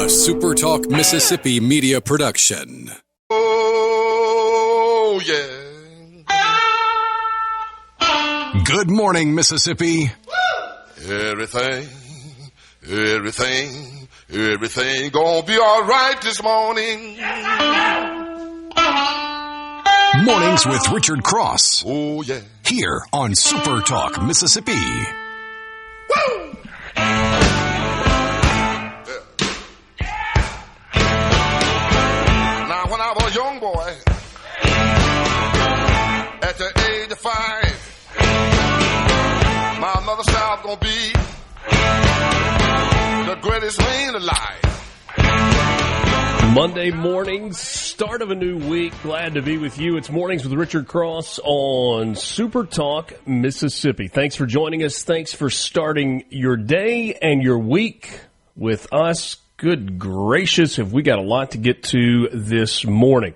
SuperTalk Mississippi media production. Oh, yeah. Good morning, Mississippi. Everything gonna be all right this morning. Mornings with Richard Cross. Oh, yeah. Here on SuperTalk Mississippi. Woo! Now, when I was a young boy, at the age of 5, my mother said I was gonna be the greatest man alive. Monday mornings, start of a new week. Glad to be with you. It's Mornings with Richard Cross on SuperTalk Mississippi. Thanks for joining us. Thanks for starting your day and your week with us. Good gracious, have we got a lot to get to this morning.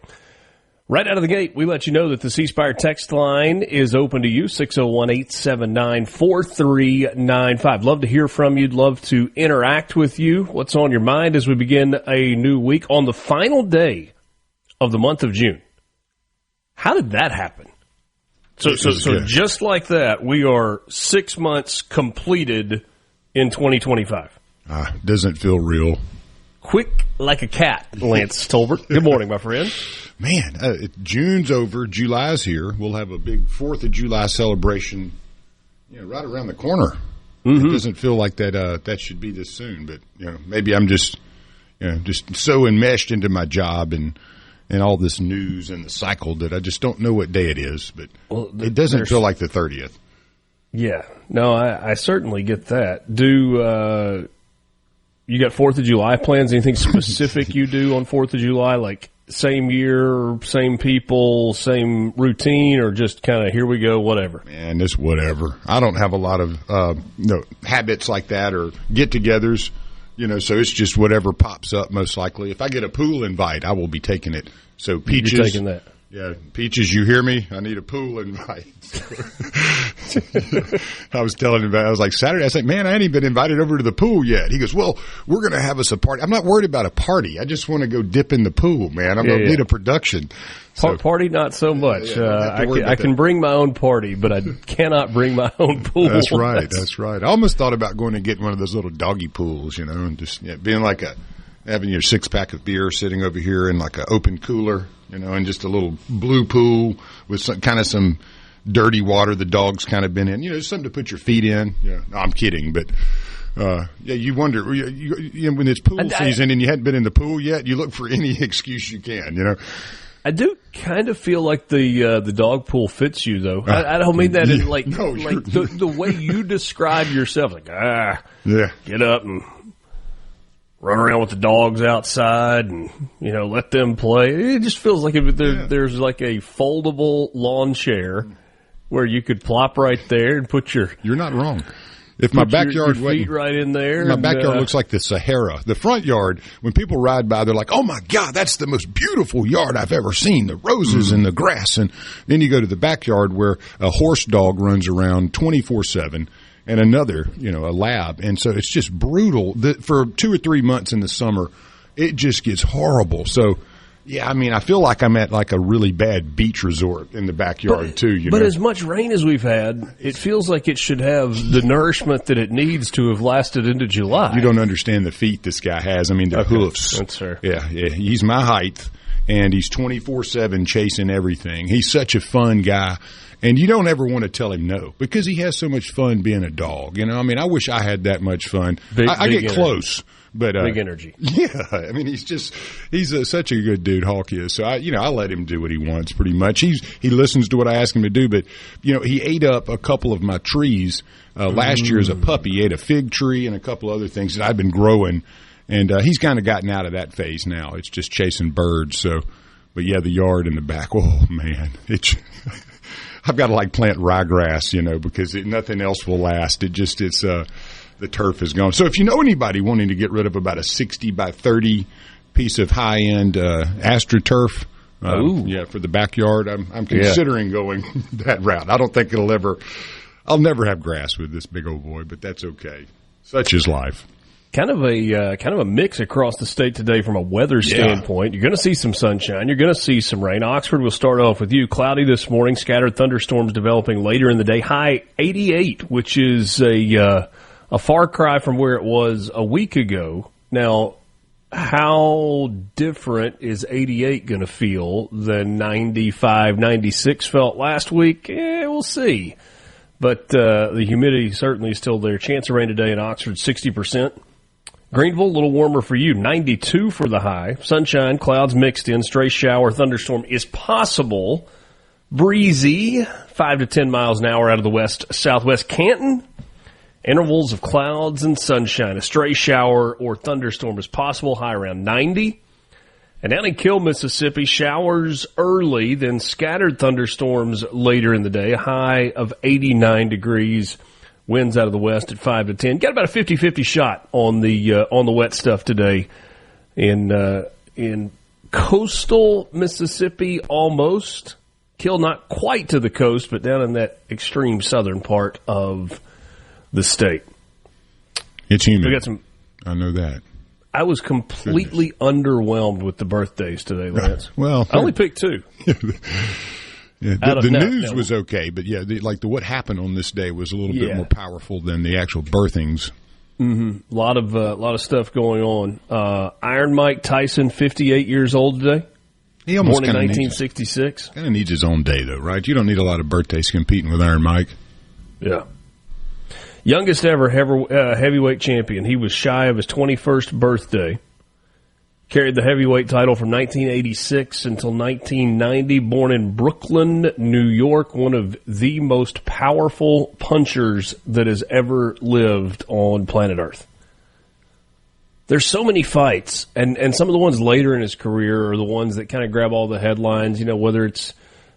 Right out of the gate, we let you know that the C Spire text line is open to you, 601-879-4395. Love to hear from you. Love to interact with you. What's on your mind as we begin a new week on the final day of the month of June? How did that happen? So just like that, we are 6 months completed in 2025. Doesn't feel real. Quick like a cat, Lance Tolbert. Good morning, my friend. Man, June's over. July's here. We'll have a big 4th of July celebration, right around the corner. Mm-hmm. It doesn't feel like that should be this soon, but maybe I'm just so enmeshed into my job and all this news and the cycle that I just don't know what day it is. But it doesn't feel like the 30th. Yeah, no, I certainly get that. Do you got 4th of July plans? Anything specific you do on 4th of July, like same year, same people, same routine, or just kind of here we go, whatever? Man, it's whatever. I don't have a lot of habits like that or get-togethers, so it's just whatever pops up most likely. If I get a pool invite, I will be taking it. So Peaches, you're taking that. Yeah, Peaches, you hear me? I need a pool invite. I was telling him about it. I was like, Saturday, I said, man, I ain't even been invited over to the pool yet. He goes, well, we're going to have us a party. I'm not worried about a party. I just want to go dip in the pool, man. I'm going to need a production. So, party, not so much. I can bring my own party, but I cannot bring my own pool. That's right. That's right. I almost thought about going and getting one of those little doggy pools, and just being like having your 6-pack of beer sitting over here in like an open cooler, and just a little blue pool with some dirty water the dog's kind of been in. Something to put your feet in. Yeah, no, I'm kidding, but you wonder when it's pool season and you hadn't been in the pool yet, you look for any excuse you can. I do kind of feel like the dog pool fits you, though. I don't mean that in the way you describe yourself, like get up and run around with the dogs outside and, let them play. It just feels like there's like a foldable lawn chair where you could plop right there and put your... You're not wrong. If my backyard your feet right in there. My backyard looks like the Sahara. The front yard, when people ride by, they're like, oh, my God, that's the most beautiful yard I've ever seen, the roses and the grass. And then you go to the backyard where a horse dog runs around 24/7. And another, a lab. And so it's just brutal. For 2 or 3 months in the summer, it just gets horrible. So, I feel like I'm at like a really bad beach resort in the backyard too. But as much rain as we've had, it feels like it should have the nourishment that it needs to have lasted into July. You don't understand the feet this guy has. The hoofs. That's fair. Yeah. He's my height, and he's 24/7 chasing everything. He's such a fun guy. And you don't ever want to tell him no because he has so much fun being a dog. I wish I had that much fun. I get close, but big energy. Yeah, he's such a good dude, Hawk is. So I let him do what he wants pretty much. He listens to what I ask him to do, but he ate up a couple of my trees last year as a puppy. He ate a fig tree and a couple other things that I've been growing, and he's kind of gotten out of that phase now. It's just chasing birds. So, but yeah, the yard in the back. Oh man, I've got to plant ryegrass, because nothing else will last. The turf is gone. So if you know anybody wanting to get rid of about a 60 by 30 piece of high-end AstroTurf, for the backyard, I'm considering going that route. I don't think I'll never have grass with this big old boy, but that's okay. Such is life. kind of a mix across the state today from a weather standpoint. You're going to see some sunshine. You're going to see some rain. Oxford will start off with you. Cloudy this morning. Scattered thunderstorms developing later in the day. High 88, which is a far cry from where it was a week ago. Now, how different is 88 going to feel than 95, 96 felt last week? We'll see. But the humidity certainly is still there. Chance of rain today in Oxford, 60%. Greenville, a little warmer for you, 92 for the high. Sunshine, clouds mixed in. Stray shower, thunderstorm is possible. Breezy, 5 to 10 miles an hour out of the west-southwest. Canton, intervals of clouds and sunshine. A stray shower or thunderstorm is possible, high around 90. And down in Kill, Mississippi, showers early, then scattered thunderstorms later in the day, a high of 89 degrees. Winds out of the west at 5 to 10. Got about a 50-50 shot on the wet stuff today in coastal Mississippi almost. Kill not quite to the coast, but down in that extreme southern part of the state. It's humid. We got some. I know that. I was completely underwhelmed with the birthdays today, Lance. Well, I only picked two. Yeah, the news was okay, but what happened on this day was a little bit more powerful than the actual birthings. Mm-hmm. A lot of stuff going on. Iron Mike Tyson, 58 years old today. He almost born in 1966. Kind of needs his own day, though, right? You don't need a lot of birthdays competing with Iron Mike. Yeah. Youngest ever heavyweight champion. He was shy of his 21st birthday. Carried the heavyweight title from 1986 until 1990. Born in Brooklyn, New York. One of the most powerful punchers that has ever lived on planet Earth. There's so many fights, and some of the ones later in his career are the ones that kind of grab all the headlines, whether it's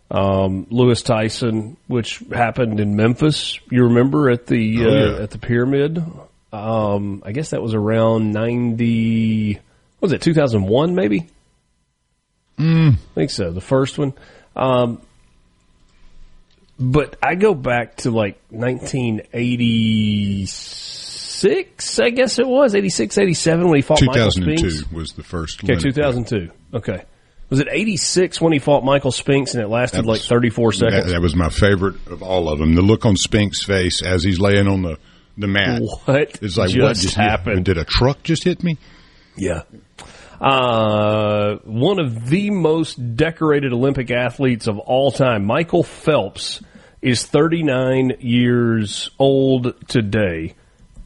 Lewis Tyson, which happened in Memphis. You remember at the Pyramid? I guess that was around 90. What was it, 2001 maybe? I think so. The first one. But I go back to 1986. I guess it was 86, 87 when he fought Michael Spinks. 2002 was the first. Okay, 2002. Okay. Was it 86 when he fought Michael Spinks and it lasted 34 seconds? That was my favorite of all of them. The look on Spinks' face as he's laying on the mat. What it's like, what just happened? Did a truck just hit me? Yeah. One of the most decorated Olympic athletes of all time, Michael Phelps, is 39 years old today.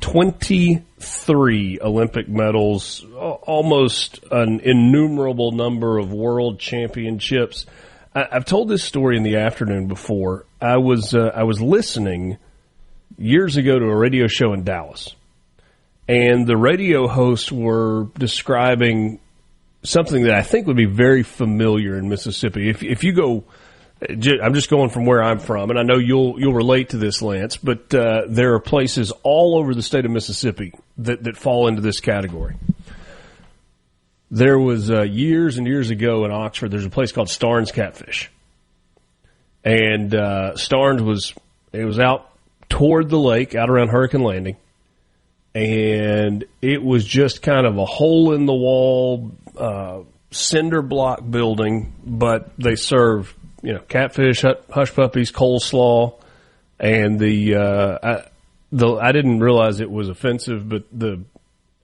23 Olympic medals, almost an innumerable number of world championships. I've told this story in the afternoon before. I was listening years ago to a radio show in Dallas, and the radio hosts were describing something that I think would be very familiar in Mississippi. If you go, I'm just going from where I'm from, and I know you'll relate to this, Lance, but there are places all over the state of Mississippi that fall into this category. There was years and years ago in Oxford, there's a place called Starnes Catfish. And Starnes was out toward the lake, out around Hurricane Landing, and it was just kind of a hole-in-the-wall cinder block building, but they served catfish, hush puppies, coleslaw, and I didn't realize it was offensive, but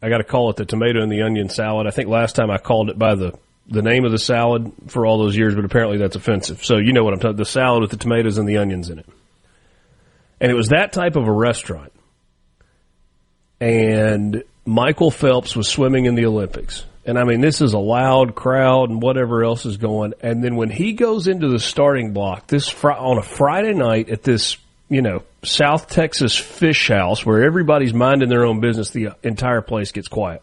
I got to call it the tomato and the onion salad. I think last time I called it by the name of the salad for all those years, but apparently that's offensive. So you know what I'm talking about, the salad with the tomatoes and the onions in it. And it was that type of a restaurant. And Michael Phelps was swimming in the Olympics. And, I mean, this is a loud crowd and whatever else is going. And then when he goes into the starting block on a Friday night at this, South Texas fish house where everybody's minding their own business, the entire place gets quiet.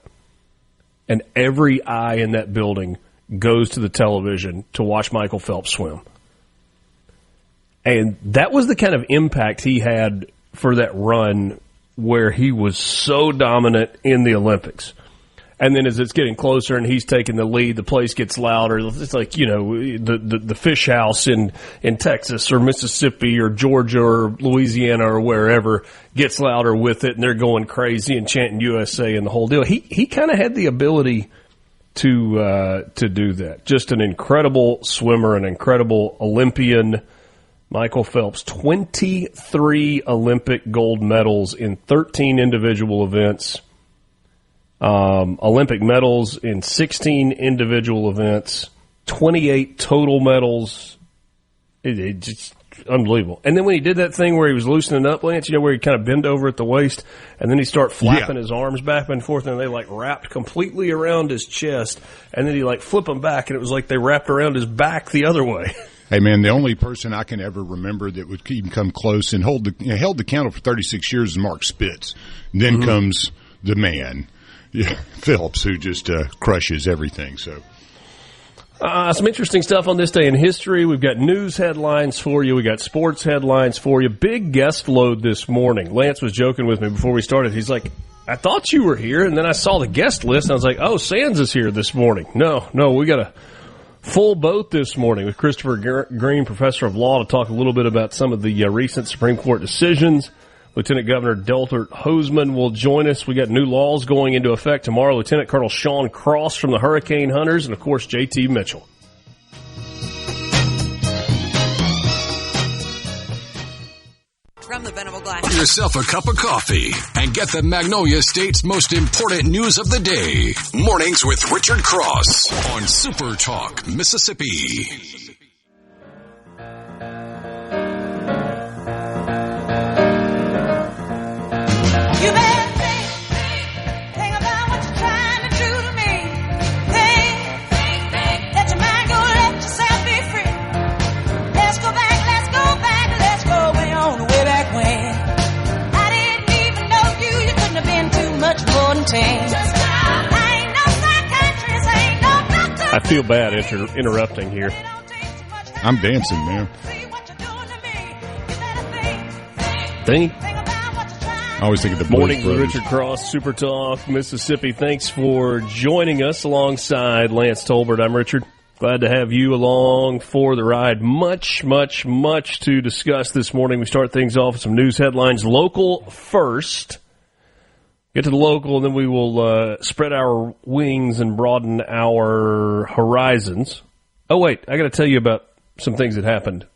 And every eye in that building goes to the television to watch Michael Phelps swim. And that was the kind of impact he had for that run where he was so dominant in the Olympics. And then as it's getting closer and he's taking the lead, the place gets louder. It's like, the fish house in Texas or Mississippi or Georgia or Louisiana or wherever gets louder with it, and they're going crazy and chanting USA and the whole deal. He kind of had the ability to do that. Just an incredible swimmer, an incredible Olympian. Michael Phelps, 23 Olympic gold medals in 13 individual events. Olympic medals in 16 individual events, 28 total medals. It's just unbelievable. And then when he did that thing where he was loosening up, Lance, where he kind of bend over at the waist, and then he start flapping his arms back and forth, and they wrapped completely around his chest, and then he flip them back, and it was like they wrapped around his back the other way. Hey, man, the only person I can ever remember that would even come close and held the candle for 36 years is Mark Spitz. And then comes the man. Yeah, Phillips, who just crushes everything. So, some interesting stuff on this day in history. We've got news headlines for you. We got sports headlines for you. Big guest load this morning. Lance was joking with me before we started. He's like, I thought you were here, and then I saw the guest list, and I was like, oh, Sands is here this morning. No, we got a full boat this morning with Christopher Green, professor of law, to talk a little bit about some of the recent Supreme Court decisions. Lieutenant Governor Delbert Hosemann will join us. We got new laws going into effect tomorrow. Lieutenant Colonel Sean Cross from the Hurricane Hunters, and, of course, J.T. Mitchell. From the Venable Glass. Pour yourself a cup of coffee and get the Magnolia State's most important news of the day. Mornings with Richard Cross on Super Talk, Mississippi. You better think about what you're trying to do to me. Think, let your mind go, let yourself be free. Let's go back, way on the way back when. I didn't even know you couldn't have been too much more than 10. I ain't no psychiatrist, I ain't no doctor. I feel bad interrupting here. I'm dancing, man. Think. I always think of the Morning with Brothers. Richard Cross, Super Talk, Mississippi. Thanks for joining us alongside Lance Tolbert. I'm Richard. Glad to have you along for the ride. Much, much, much to discuss this morning. We start things off with some news headlines. Local first. Get to the local, and then we will spread our wings and broaden our horizons. Oh, wait. I got to tell you about some things that happened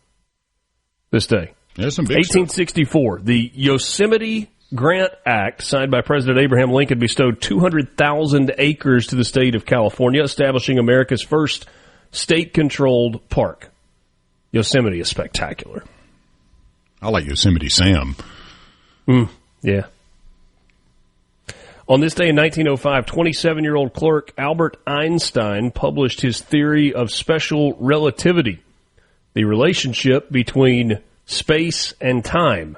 this day. Yeah, some big 1864, the Yosemite Grant Act, signed by President Abraham Lincoln, bestowed 200,000 acres to the state of California, establishing America's first state-controlled park. Yosemite is spectacular. I like Yosemite Sam. Yeah. On this day in 1905, 27-year-old clerk Albert Einstein published his theory of special relativity, the relationship between space and time.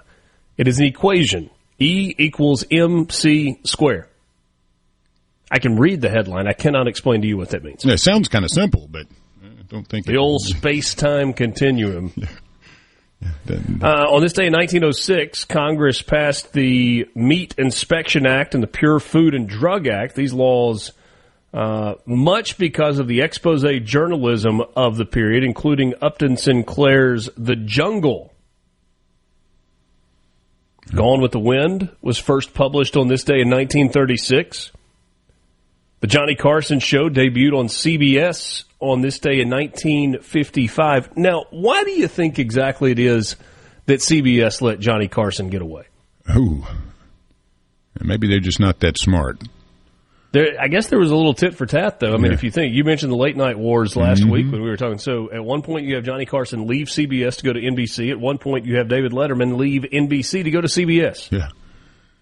It is an equation. E equals mc squared. I can read the headline. I cannot explain to you what that means. Yeah, it sounds kind of simple, but I don't think the old space-time continuum. On this day in 1906, Congress passed the Meat Inspection Act and the Pure Food and Drug Act. These laws, much because of the expose journalism of the period, including Upton Sinclair's The Jungle. Gone with the Wind was first published on this day in 1936. The Johnny Carson Show debuted on CBS on this day in 1955. Now, why do you think exactly it is that CBS let Johnny Carson get away? Oh, maybe they're just not that smart. I guess there was a little tit for tat, though. I mean, if you think, you mentioned the late night wars last week when we were talking. So at one point you have Johnny Carson leave CBS to go to NBC. At one point you have David Letterman leave NBC to go to CBS. Yeah.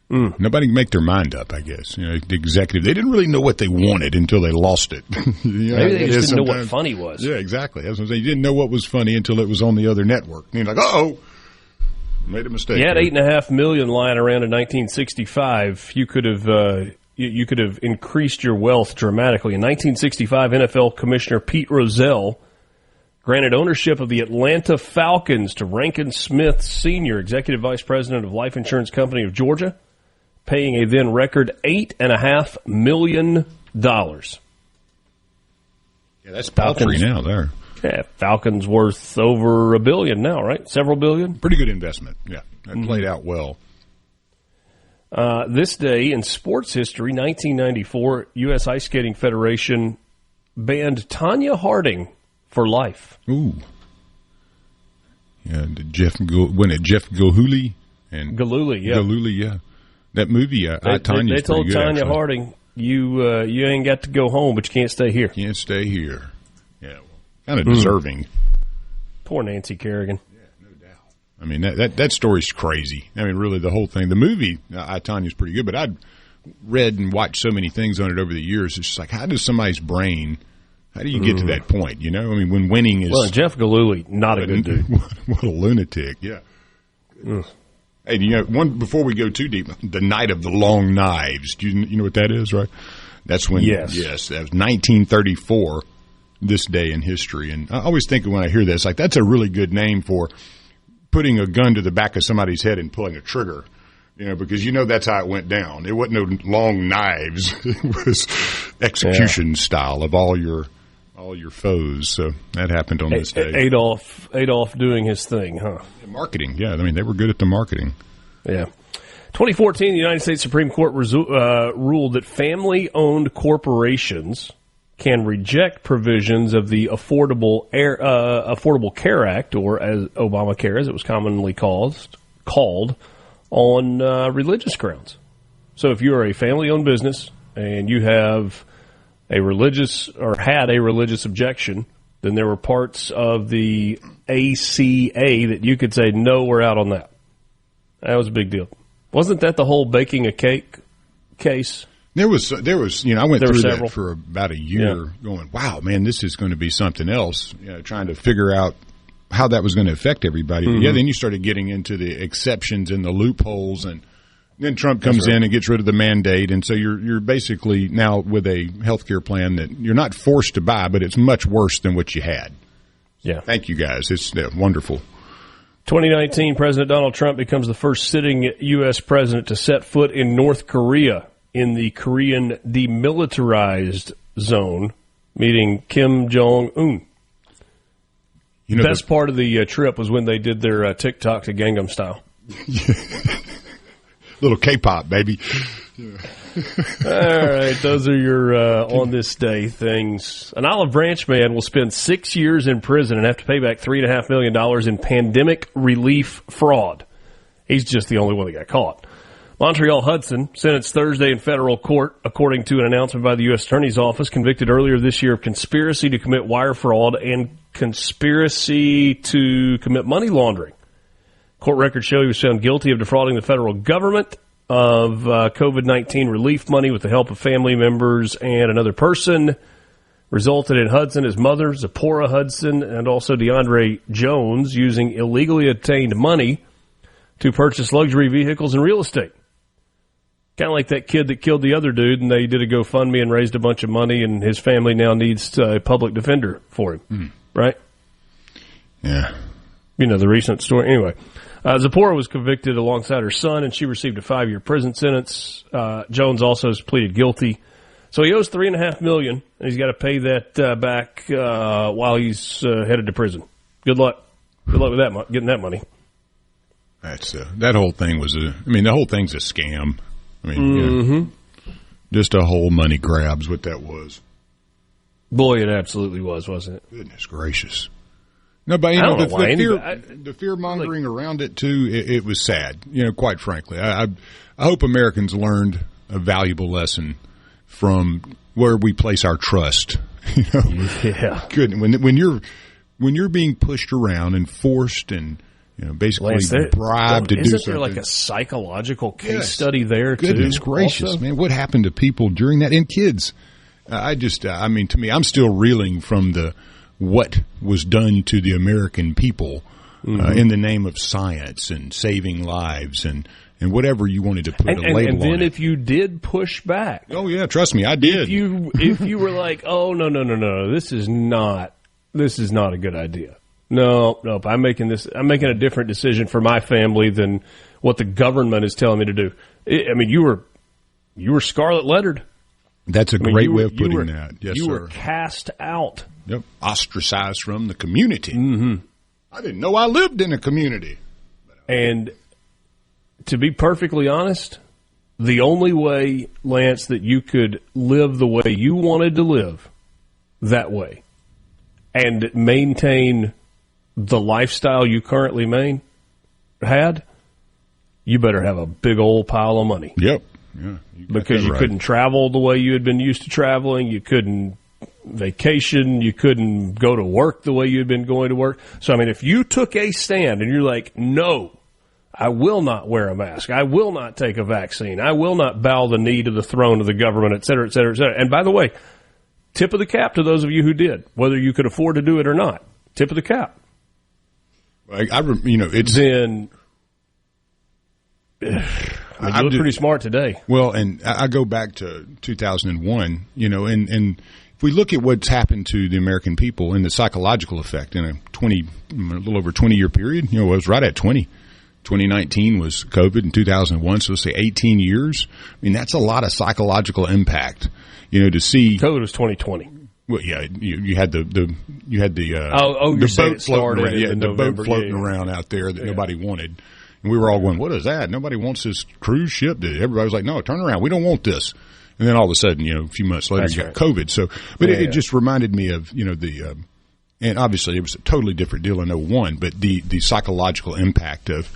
Nobody can make their mind up, I guess. The executive, they didn't really know what they wanted until they lost it. Maybe they just didn't know what funny was. Yeah, exactly. That's what I'm saying. You didn't know what was funny until it was on the other network. And you're like, uh-oh, made a mistake. You had $8.5 million lying around in 1965. You could have increased your wealth dramatically. In 1965, NFL Commissioner Pete Rozelle granted ownership of the Atlanta Falcons to Rankin Smith Sr., Executive Vice President of Life Insurance Company of Georgia, paying a then record $8.5 million. Yeah, that's paltry now there. Yeah, Falcon's worth over $1 billion now, right? Several billion. Pretty good investment. Yeah, that played out well. This day in sports history, 1994, U.S. Ice Skating Federation banned Tanya Harding for life. Ooh. Yeah, Jeff Gahuli and Gahuli, yeah. Gahuli, yeah. That movie, I, Tanya's they told pretty good, Tanya actually. Harding, you ain't got to go home, but you can't stay here. Can't stay here. Yeah, kind of deserving. Poor Nancy Kerrigan. Yeah, no doubt. I mean, that story's crazy. I mean, really, the whole thing. The movie, I, Tanya's pretty good, but I'd read and watched so many things on it over the years. It's just like, how does somebody's brain... How do you get to that point, you know? I mean, when winning is... Well, Jeff Gahuli, not a good dude. What a lunatic, yeah. Hey, you know, before we go too deep, the Night of the Long Knives. Do you know what that is, right? That's when... Yes, that was 1934, this day in history. And I always think when I hear this, like, that's a really good name for putting a gun to the back of somebody's head and pulling a trigger. You know, because you know that's how it went down. It wasn't no long knives. It was execution style of all your foes. So that happened on this day. Adolf doing his thing, huh? Marketing, yeah. I mean, they were good at the marketing. Yeah. 2014, the United States Supreme Court ruled that family-owned corporations can reject provisions of the Affordable Care Act, or as Obamacare, as it was commonly called, on religious grounds. So if you're a family-owned business and you have a religious or had a religious objection, then there were parts of the ACA that you could say, no, we're out on that. That was a big deal. Wasn't that the whole baking a cake case? There was, you know, I went through that for about a year going, wow, man, this is going to be something else, you know, trying to figure out how that was going to affect everybody. Mm-hmm. Yeah, then you started getting into the exceptions and the loopholes, and then Trump comes in and gets rid of the mandate, and so you're basically now with a health care plan that you're not forced to buy, but it's much worse than what you had. Yeah. Thank you, guys. It's wonderful. 2019, President Donald Trump becomes the first sitting U.S. president to set foot in North Korea in the Korean demilitarized zone, meeting Kim Jong-un. You know, best part of the trip was when they did their TikTok to Gangnam Style. Little K-pop, baby. Yeah. All right, those are your on this day things. An Olive Branch man will spend 6 years in prison and have to pay back $3.5 million in pandemic relief fraud. He's just the only one that got caught. Montreal Hudson, sentenced Thursday in federal court, according to an announcement by the U.S. Attorney's Office, convicted earlier this year of conspiracy to commit wire fraud and conspiracy to commit money laundering. Court records show he was found guilty of defrauding the federal government of COVID-19 relief money with the help of family members and another person. Resulted in Hudson, his mother, Zipporah Hudson, and also DeAndre Jones using illegally obtained money to purchase luxury vehicles and real estate. Kind of like that kid that killed the other dude, and they did a GoFundMe and raised a bunch of money, and his family now needs a public defender for him, right? Yeah. You know, the recent story. Anyway, Zipporah was convicted alongside her son, and she received a 5-year prison sentence. Jones also has pleaded guilty. So he owes $3.5 million, and he's got to pay that back while he's headed to prison. Good luck. Good luck with that, getting that money. That's that whole thing was the whole thing's a scam. I mean, just a whole money grab's what that was. Boy, it absolutely was, wasn't it? Goodness gracious. No, but you know, the fear mongering around it too. It was sad. You know, quite frankly, I hope Americans learned a valuable lesson from where we place our trust. You know, yeah. Good. When you're being pushed around and forced and basically bribed to do something. Isn't there like a psychological case study there too? Goodness gracious, also? Man, what happened to people during that? And kids, to me, I'm still reeling from what was done to the American people in the name of science and saving lives and whatever you wanted to put a label on it. And then if you did push back. Oh, yeah, trust me, I did. If you were like, oh, no, this is not a good idea. No, I'm making a different decision for my family than what the government is telling me to do. I mean, you were scarlet lettered. That's a great way of putting that. Yes, you sir. were cast out. Yep. Ostracized from the community. Mm-hmm. I didn't know I lived in a community. And to be perfectly honest, the only way, Lance, that you could live the way you wanted to live that way and maintain the lifestyle you currently had, you better have a big old pile of money. Yep. Yeah, because you couldn't travel the way you had been used to traveling. You couldn't vacation. You couldn't go to work the way you had been going to work. So, I mean, if you took a stand and you're like, no, I will not wear a mask. I will not take a vaccine. I will not bow the knee to the throne of the government, et cetera, et cetera, et cetera. And by the way, tip of the cap to those of you who did, whether you could afford to do it or not. Tip of the cap. It's then. You look pretty smart today. Well, and I go back to 2001, and if we look at what's happened to the American people and the psychological effect in a little over 20-year period, it was right at 20. 2019 was COVID in 2001, so let's say 18 years. I mean, that's a lot of psychological impact, to see. COVID was 2020. Well, yeah, you had the boat floating around, the boat floating around out there that nobody wanted. And we were all going, what is that? Nobody wants this cruise ship. Everybody was like, no, turn around. We don't want this. And then all of a sudden, a few months later, you got COVID. So, but it just reminded me of, and obviously it was a totally different deal in 01, but the psychological impact of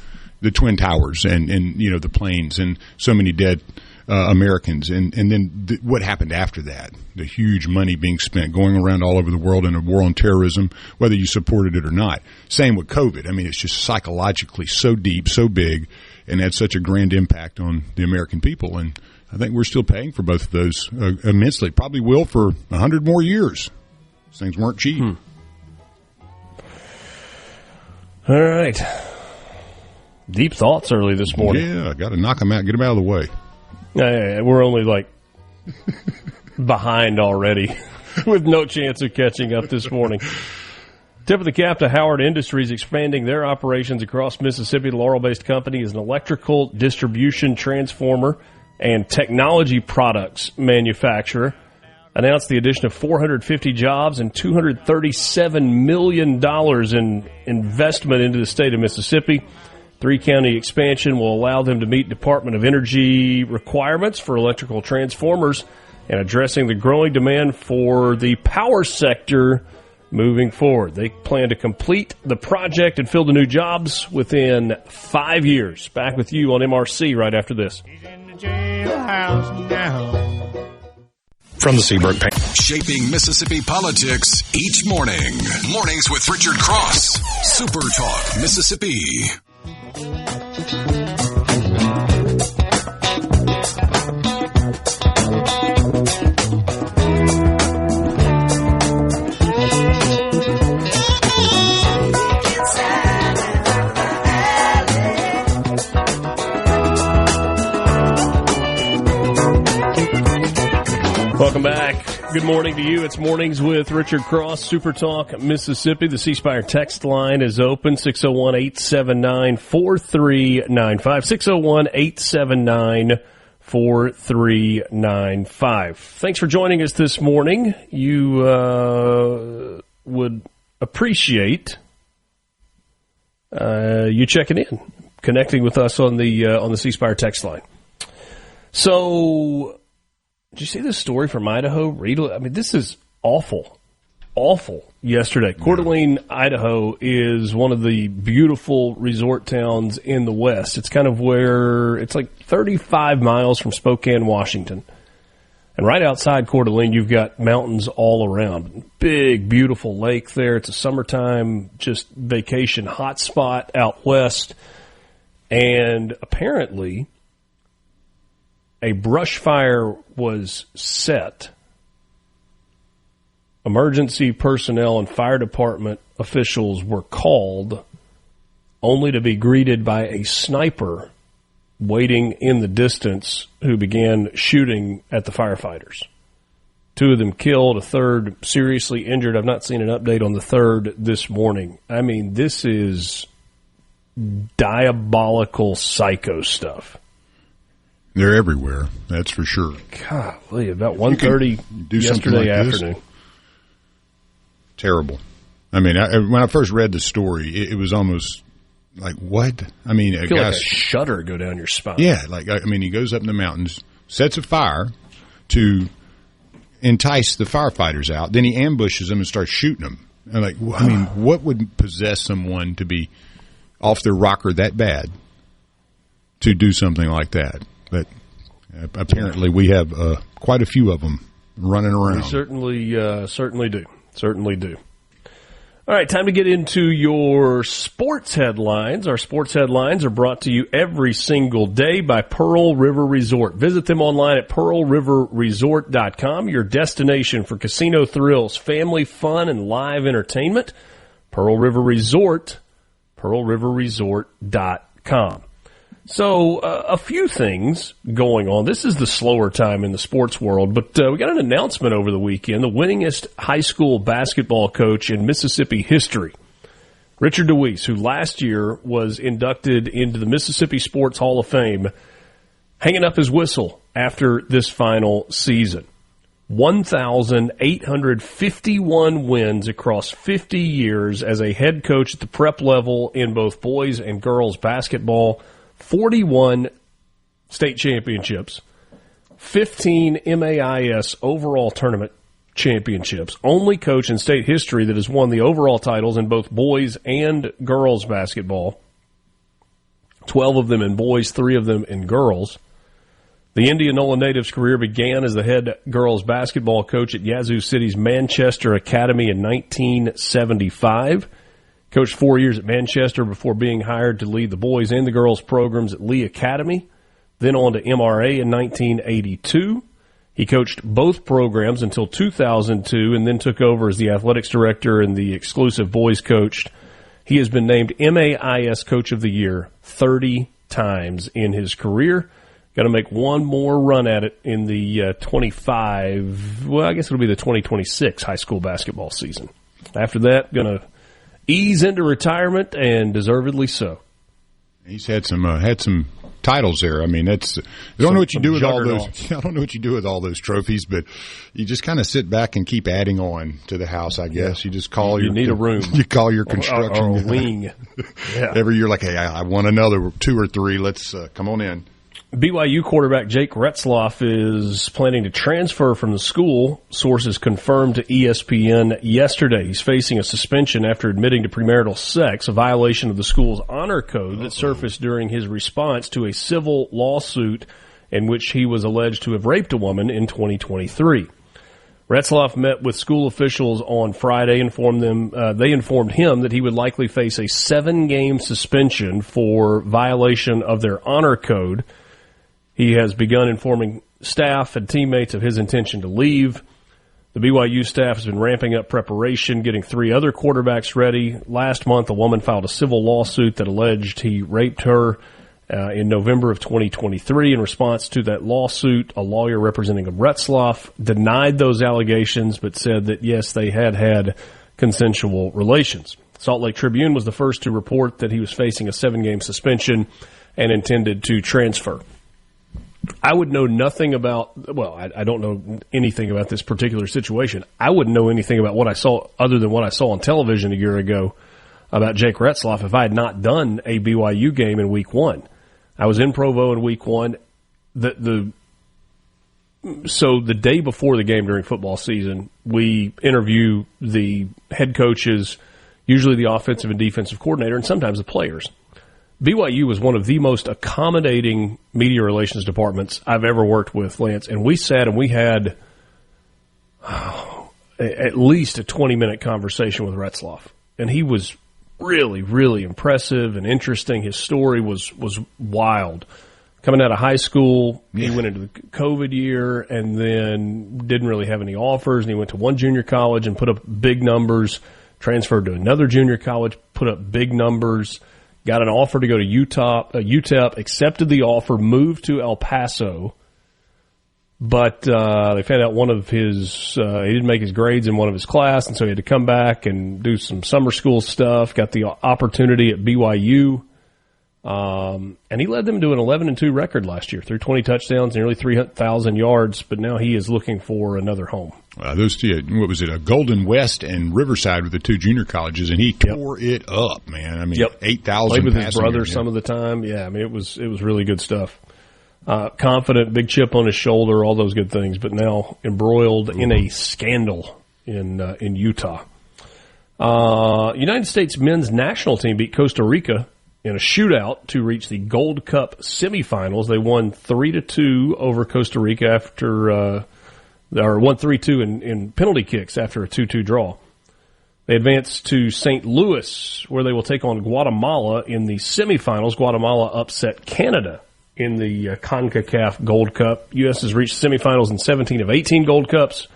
the Twin Towers and the planes and so many dead Americans. And then what happened after that, the huge money being spent going around all over the world in a war on terrorism, whether you supported it or not. Same with COVID. I mean, it's just psychologically so deep, so big, and had such a grand impact on the American people. And I think we're still paying for both of those immensely. Probably will for 100 more years. These things weren't cheap. All right. Deep thoughts early this morning. Yeah, I got to knock them out, get them out of the way. We're only behind already with no chance of catching up this morning. Tip of the cap to Howard Industries, expanding their operations across Mississippi. The Laurel-based company is an electrical distribution, transformer, and technology products manufacturer. Announced the addition of 450 jobs and $237 million in investment into the state of Mississippi. 3-county expansion will allow them to meet Department of Energy requirements for electrical transformers and addressing the growing demand for the power sector moving forward. They plan to complete the project and fill the new jobs within 5 years. Back with you on MRC right after this. He's in the jailhouse now. From the Seabrook Paint. Shaping Mississippi politics each morning. Mornings with Richard Cross. Super Talk Mississippi. Welcome back. Good morning to you. It's Mornings with Richard Cross, Super Talk Mississippi. The C Spire text line is open, 601-879-4395, 601-879-4395. Thanks for joining us this morning. You would appreciate you checking in, connecting with us on the C Spire text line. So, did you see this story from Idaho? This is awful yesterday. Coeur d'Alene, Idaho is one of the beautiful resort towns in the West. It's kind of it's 35 miles from Spokane, Washington. And right outside Coeur d'Alene, you've got mountains all around. Big, beautiful lake there. It's a summertime, just vacation hotspot out west. And apparently, a brush fire was set. Emergency personnel and fire department officials were called, only to be greeted by a sniper waiting in the distance who began shooting at the firefighters. 2 of them killed, a third seriously injured. I've not seen an update on the third this morning. I mean, this is diabolical psycho stuff. They're everywhere. That's for sure. Golly, about 1:30 yesterday afternoon. Terrible. I mean, when I first read the story, it was almost like, what? I mean, I feel like a shudder go down your spine. Yeah, he goes up in the mountains, sets a fire to entice the firefighters out. Then he ambushes them and starts shooting them. And what would possess someone to be off their rocker that bad to do something like that? But apparently we have quite a few of them running around. We certainly do. Certainly do. All right, time to get into your sports headlines. Our sports headlines are brought to you every single day by Pearl River Resort. Visit them online at pearlriverresort.com, your destination for casino thrills, family fun, and live entertainment. Pearl River Resort, pearlriverresort.com. So, a few things going on. This is the slower time in the sports world, but we got an announcement over the weekend. The winningest high school basketball coach in Mississippi history, Richard DeWeese, who last year was inducted into the Mississippi Sports Hall of Fame, hanging up his whistle after this final season. 1,851 wins across 50 years as a head coach at the prep level in both boys and girls basketball. 41 state championships, 15 MAIS overall tournament championships. Only coach in state history that has won the overall titles in both boys and girls basketball. 12 of them in boys, 3 of them in girls. The Indianola native's career began as the head girls basketball coach at Yazoo City's Manchester Academy in 1975. Coached 4 years at Manchester before being hired to lead the boys and the girls programs at Lee Academy, then on to MRA in 1982. He coached both programs until 2002 and then took over as the athletics director and the exclusive boys coach. He has been named MAIS Coach of the Year 30 times in his career. Got to make one more run at it in the I guess it'll be the 2026 high school basketball season. After that, going to ease into retirement, and deservedly so. He's had some titles there. I mean, I don't know what you do with all those. I don't know what you do with all those trophies, but you just kind of sit back and keep adding on to the house. I guess you just call you need a room. You call your construction or a wing. Yeah. Every year, like, hey, I want another 2 or 3. Let's come on in. BYU quarterback Jake Retzloff is planning to transfer from the school, sources confirmed to ESPN yesterday. He's facing a suspension after admitting to premarital sex, a violation of the school's honor code that surfaced during his response to a civil lawsuit in which he was alleged to have raped a woman in 2023. Retzloff met with school officials on Friday, they informed him that he would likely face a 7-game suspension for violation of their honor code. He has begun informing staff and teammates of his intention to leave. The BYU staff has been ramping up preparation, getting 3 other quarterbacks ready. Last month, a woman filed a civil lawsuit that alleged he raped her in November of 2023. In response to that lawsuit, a lawyer representing Retzloff denied those allegations, but said that, yes, they had consensual relations. Salt Lake Tribune was the first to report that he was facing a 7-game suspension and intended to transfer. I would know nothing about, I don't know anything about this particular situation. I wouldn't know anything about what I saw other than what I saw on television a year ago about Jake Retzloff if I had not done a BYU game in week 1. I was in Provo in week 1. So the day before the game during football season, we interview the head coaches, usually the offensive and defensive coordinator, and sometimes the players. BYU was one of the most accommodating media relations departments I've ever worked with, Lance, and we sat and we had at least a 20-minute conversation with Retzloff, and he was really, really impressive and interesting. His story was wild. Coming out of high school, he went into the COVID year and then didn't really have any offers, and he went to one junior college and put up big numbers, transferred to another junior college, put up big numbers, got an offer to go to UTEP, accepted the offer, moved to El Paso, but they found out one of his he didn't make his grades in one of his class, and so he had to come back and do some summer school stuff, got the opportunity at BYU, And he led them to an 11-2 record last year, through 20 touchdowns, nearly 3,000 yards, but now he is looking for another home. Those two, what was it, Golden West and Riverside were the two junior colleges, and he tore it up, man. I mean, 8,000 Played with his brother some of the time. Yeah, I mean, it was really good stuff. Confident, big chip on his shoulder, all those good things, but now embroiled in a scandal in Utah. United States men's national team beat Costa Rica in a shootout to reach the Gold Cup semifinals. They won 3-2 over Costa Rica after, won 3-2 in penalty kicks after a 2-2 draw. They advanced to St. Louis, where they will take on Guatemala in the semifinals. Guatemala upset Canada in the CONCACAF Gold Cup. U.S. has reached semifinals in 17 of 18 Gold Cups,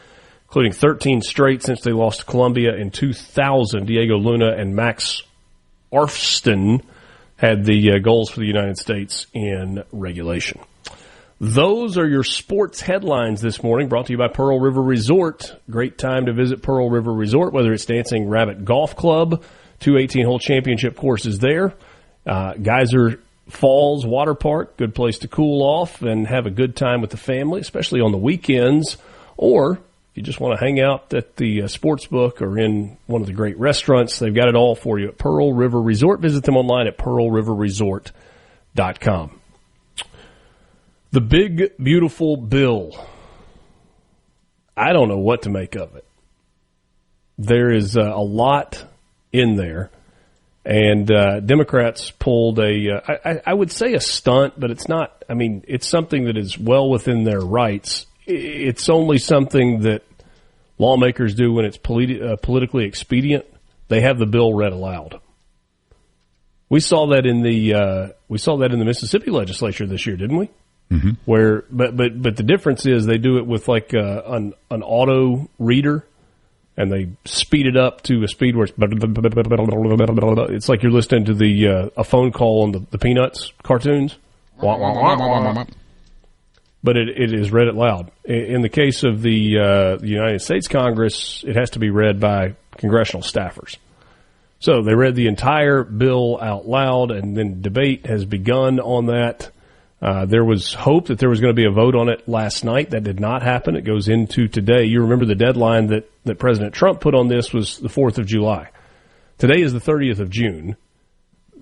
including 13 straight since they lost to Colombia in 2000. Diego Luna and Max Arfsten had the goals for the United States in regulation. Those are your sports headlines this morning, brought to you by Pearl River Resort. Great time to visit Pearl River Resort, whether it's Dancing Rabbit Golf Club, 2 18-hole championship courses there, Geyser Falls Water Park, good place to cool off and have a good time with the family, especially on the weekends, or if you just want to hang out at the sports book or in one of the great restaurants, they've got it all for you at Pearl River Resort. Visit them online at pearlriverresort.com. The big, beautiful bill. I don't know what to make of it. There is a lot in there. And Democrats pulled I would say a stunt, but it's not. I mean, it's something that is well within their rights. It's only something that lawmakers do when it's politically expedient. They have the bill read aloud. We saw that in the Mississippi legislature this year, didn't we? Mm-hmm. Where, but the difference is they do it with like an auto reader, and they speed it up to a speed where it's like you're listening to a phone call on the Peanuts cartoons. But it is read it loud. In the case of the United States Congress, it has to be read by congressional staffers. So they read the entire bill out loud, and then debate has begun on that. There was hope that there was going to be a vote on it last night. That did not happen. It goes into today. You remember the deadline that President Trump put on this was the 4th of July. Today is the 30th of June.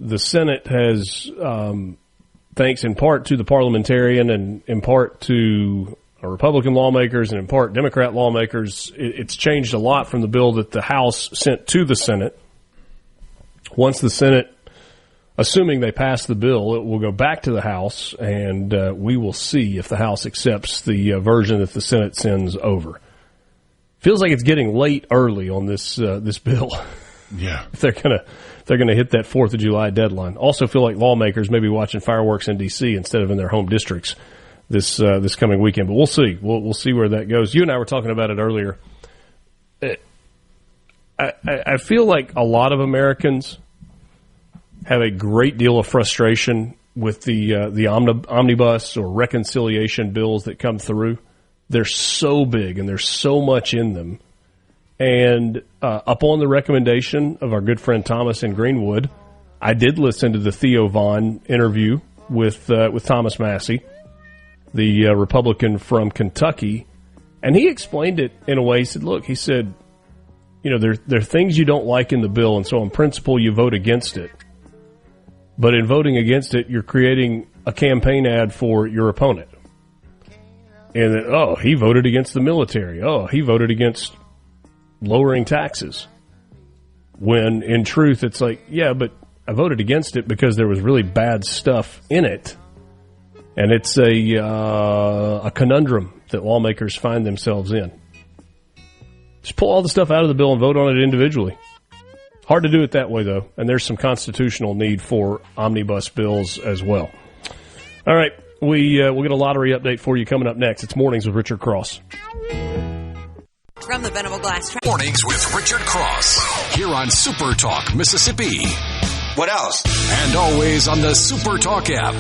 The Senate has, thanks in part to the parliamentarian and in part to Republican lawmakers and in part Democrat lawmakers, it's changed a lot from the bill that the House sent to the Senate. Once the Senate, assuming they pass the bill, it will go back to the House, and we will see if the House accepts the version that the Senate sends over. Feels like it's getting late early on this bill. Yeah, if they're gonna hit that 4th of July deadline. Also, feel like lawmakers may be watching fireworks in D.C. instead of in their home districts this coming weekend. But we'll see. We'll see where that goes. You and I were talking about it earlier. I feel like a lot of Americans have a great deal of frustration with the omnibus or reconciliation bills that come through. They're so big and there's so much in them. And upon the recommendation of our good friend Thomas in Greenwood, I did listen to the Theo Vaughn interview with Thomas Massey, the Republican from Kentucky, and he explained it in a way. He said, look, he said, there are things you don't like in the bill, and so on principle you vote against it. But in voting against it, you're creating a campaign ad for your opponent. And then, he voted against the military. He voted against lowering taxes. When in truth, it's like, yeah, but I voted against it because there was really bad stuff in it. And it's a conundrum that lawmakers find themselves in. Just pull all the stuff out of the bill and vote on it individually. Hard to do it that way, though, and there's some constitutional need for omnibus bills as well. All right, we'll get a lottery update for you coming up next. It's Mornings with Richard Cross. From the Venable Glass Track. Mornings with Richard Cross, here on SuperTalk, Mississippi. What else? And always on the SuperTalk app.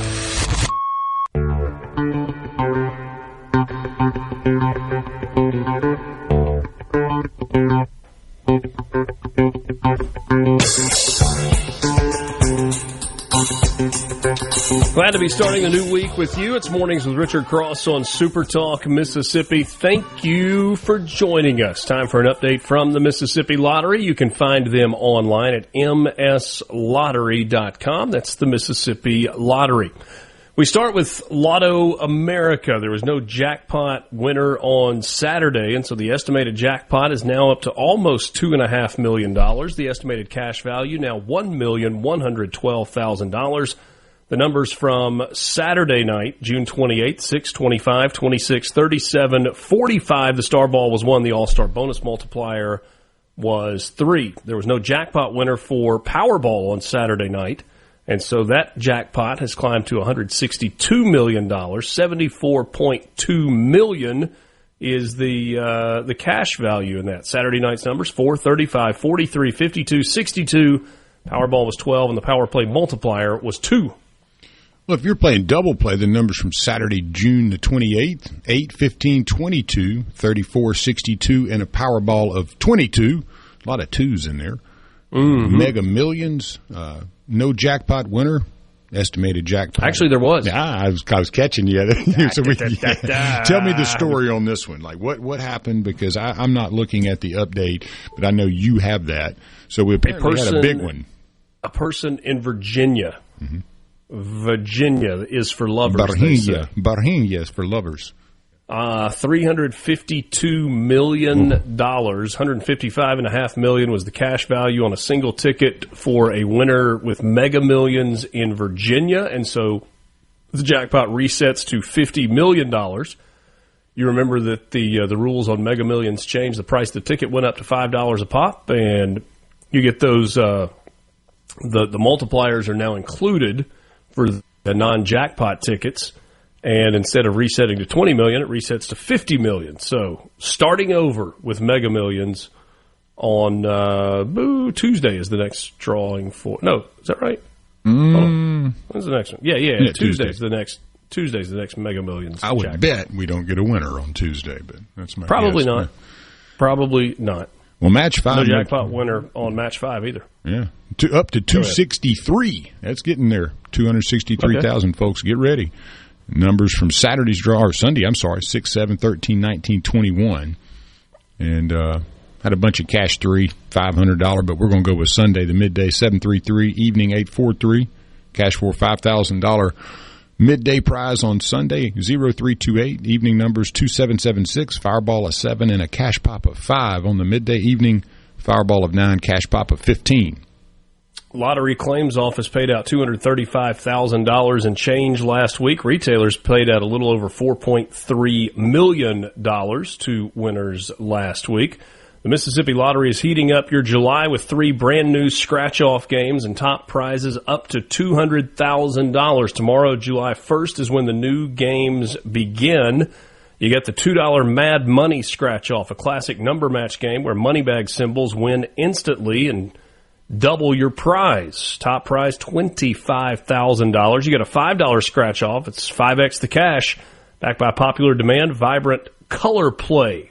Glad to be starting the new week with you. It's Mornings with Richard Cross on SuperTalk Mississippi. Thank you for joining us. Time for an update from the Mississippi Lottery. You can find them online at mslottery.com. That's the Mississippi Lottery. We start with Lotto America. There was no jackpot winner on Saturday, and so the estimated jackpot is now up to almost $2.5 million. The estimated cash value now $1,112,000. The numbers from Saturday night, June 28th, 6, 25, 26, 37, 45. The star ball was 1. The all-star bonus multiplier was 3. There was no jackpot winner for Powerball on Saturday night, and so that jackpot has climbed to $162 million. $74.2 million is the cash value in that. Saturday night's numbers, 4, 35, 43, 52, 62. Powerball was 12, and the Power Play multiplier was 2. Well, if you're playing double play, the numbers from Saturday, June the 28th, 8, 15, 22, 34, 62, and a Powerball of 22. A lot of twos in there. Mm-hmm. Mega Millions, no jackpot winner, estimated jackpot. Actually, there was. I was catching you. So tell me the story on this one. Like, what happened? Because I'm not looking at the update, but I know you have that. So we apparently had a big one. A person in Virginia. Mm-hmm. Virginia is for lovers. Virginia is for lovers. $352 million. $155.5 million was the cash value on a single ticket for a winner with Mega Millions in Virginia, and so the jackpot resets to $50 million. You remember that the rules on Mega Millions changed. The price of the ticket went up to $5 a pop, and you get those. The multipliers are now included for the non-jackpot tickets, and instead of resetting to $20 million, it resets to $50 million. So starting over with Mega Millions on Tuesday is the next drawing for. No, is that right? When's the next one? Yeah. Tuesday's the next Mega Millions. I would bet we don't get a winner on Tuesday, but that's my probably guess. Not. Probably not. Well, match 5. No jackpot winner on match 5 either. Yeah. Up to 263. That's getting there. 263,000 folks. Get ready. Numbers from Saturday's draw, or Sunday, 6, 7, 13, 19, 21. And had a bunch of cash 3, $500, but we're going to go with Sunday, the midday, 733, evening, 843. Cash for $5,000. Midday prize on Sunday, 0328. Evening numbers 2776, Fireball of 7, and a cash pop of 5. On the midday evening, Fireball of 9, cash pop of 15. Lottery Claims Office paid out $235,000 in change last week. Retailers paid out a little over $4.3 million to winners last week. The Mississippi Lottery is heating up your July with 3 brand-new scratch-off games and top prizes up to $200,000. Tomorrow, July 1st, is when the new games begin. You get the $2 Mad Money scratch-off, a classic number match game where money bag symbols win instantly and double your prize. Top prize, $25,000. You get a $5 scratch-off. It's 5x the cash. Backed by popular demand, vibrant color play.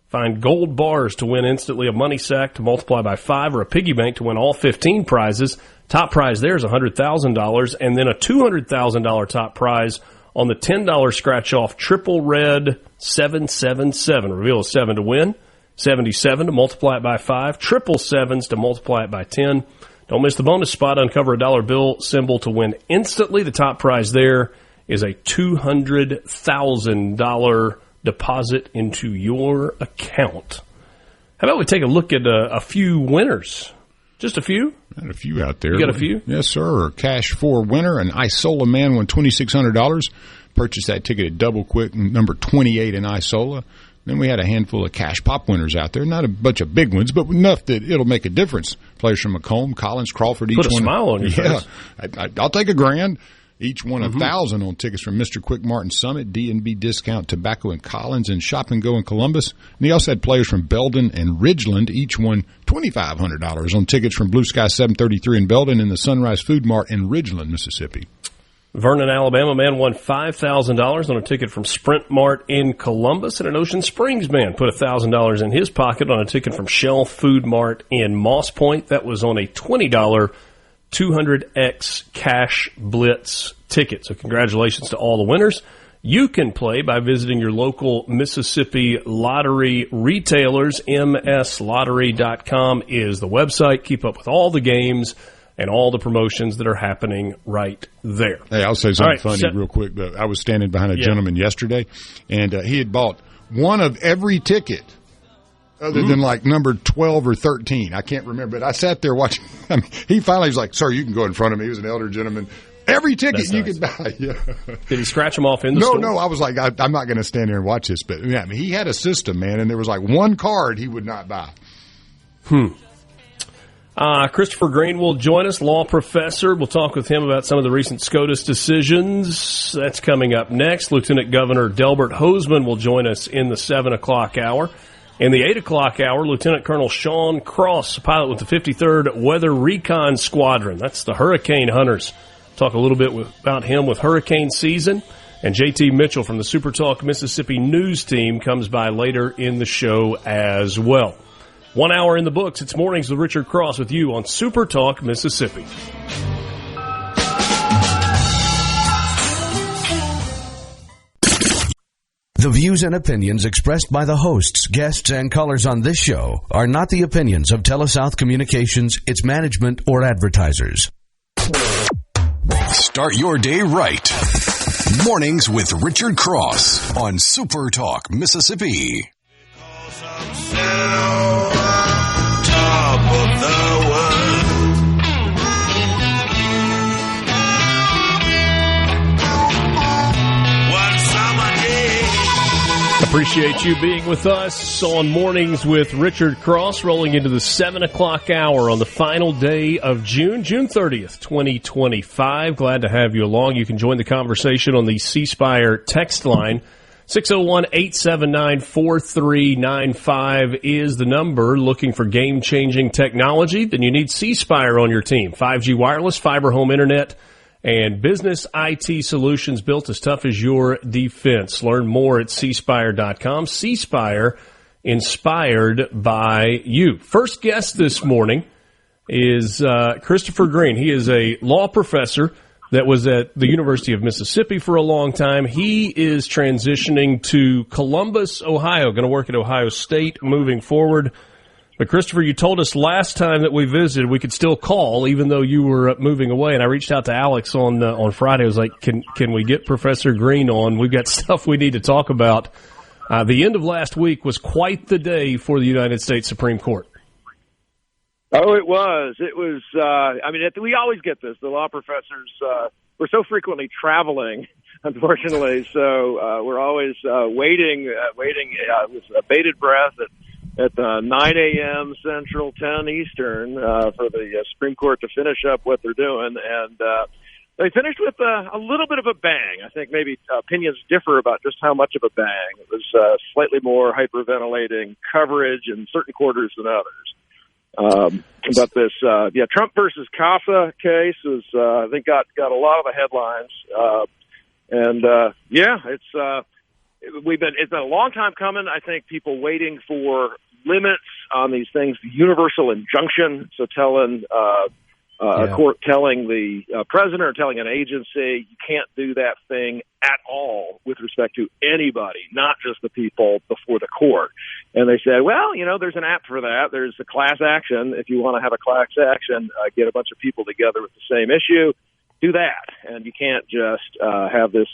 Find gold bars to win instantly, a money sack to multiply by 5, or a piggy bank to win all 15 prizes. Top prize there is $100,000, and then a $200,000 top prize on the $10 scratch-off Triple Red 777. Reveal a 7 to win, 77 to multiply it by 5, triple sevens to multiply it by 10. Don't miss the bonus spot. Uncover a dollar bill symbol to win instantly. The top prize there is a $200,000 deposit into your account. How about we take a look at a few winners? Just a few? Got a few out there. You got a few? Yes, sir. Cash for winner. An Isola man won $2,600. Purchased that ticket at Double Quick, number 28 in Isola. Then we had a handful of cash pop winners out there. Not a bunch of big ones, but enough that it'll make a difference. Players from Macomb, Collins, Crawford, each one. Put a smile on your face. I'll take $1,000. Each won $1,000 on tickets from Mr. Quick Martin Summit, D&B Discount Tobacco in Collins, and Shop and Go in Columbus. And he also had players from Belden and Ridgeland. Each won $2,500 on tickets from Blue Sky 733 in Belden and the Sunrise Food Mart in Ridgeland, Mississippi. Vernon, Alabama man won $5,000 on a ticket from Sprint Mart in Columbus, and an Ocean Springs man put $1,000 in his pocket on a ticket from Shell Food Mart in Moss Point. That was on a $20 200X Cash Blitz ticket. So congratulations to all the winners. You can play by visiting your local Mississippi lottery retailers. MSLottery.com is the website. Keep up with all the games and all the promotions that are happening right there. Hey, I'll say something funny real quick. But I was standing behind a gentleman yesterday, and he had bought one of every ticket other than like number 12 or 13. I can't remember, but I sat there watching. I mean, he finally was like, "Sir, you can go in front of me." He was an elder gentleman. Every ticket you could buy. Yeah. Did he scratch them off in the store? No. I was like, I'm not going to stand there and watch this. But yeah, I mean, he had a system, man, and there was like one card he would not buy. Christopher Green will join us, law professor. We'll talk with him about some of the recent SCOTUS decisions. That's coming up next. Lieutenant Governor Delbert Hosemann will join us in the 7 o'clock hour. In the 8 o'clock hour, Lieutenant Colonel Sean Cross, pilot with the 53rd Weather Recon Squadron. That's the Hurricane Hunters. Talk a little bit about him with hurricane season. And JT Mitchell from the SuperTalk Mississippi News Team comes by later in the show as well. 1 hour in the books. It's Mornings with Richard Cross with you on SuperTalk Mississippi. The views and opinions expressed by the hosts, guests, and callers on this show are not the opinions of TeleSouth Communications, its management, or advertisers. Start your day right. Mornings with Richard Cross on Super Talk, Mississippi. Appreciate you being with us on Mornings with Richard Cross, rolling into the 7 o'clock hour on the final day of June 30th, 2025. Glad to have you along. You can join the conversation on the C Spire text line. 601-879-4395 is the number. Looking for game-changing technology? Then you need C Spire on your team. 5G wireless, fiber home internet, and business IT solutions built as tough as your defense. Learn more at cspire.com. C Spire, inspired by you. First guest this morning is Christopher Green. He is a law professor that was at the University of Mississippi for a long time. He is transitioning to Columbus, Ohio, going to work at Ohio State moving forward. But, Christopher, you told us last time that we visited we could still call even though you were moving away. And I reached out to Alex on Friday. I was like, can we get Professor Green on? We've got stuff we need to talk about. The end of last week was quite the day for the United States Supreme Court. Oh, it was. It was, we always get this. The law professors, we're so frequently traveling, unfortunately. So we're always waiting with bated breath at 9 a.m. Central, 10 Eastern, for the Supreme Court to finish up what they're doing. And they finished with a little bit of a bang. I think maybe opinions differ about just how much of a bang. It was slightly more hyperventilating coverage in certain quarters than others. But this, Trump versus CASA case was, I think, got a lot of the headlines. It's been a long time coming. I think people waiting for limits on these things, the universal injunction. So telling a court, telling the president or telling an agency, you can't do that thing at all with respect to anybody, not just the people before the court. And they said, well, there's an app for that. There's a class action. If you want to have a class action, get a bunch of people together with the same issue, do that. And you can't just have this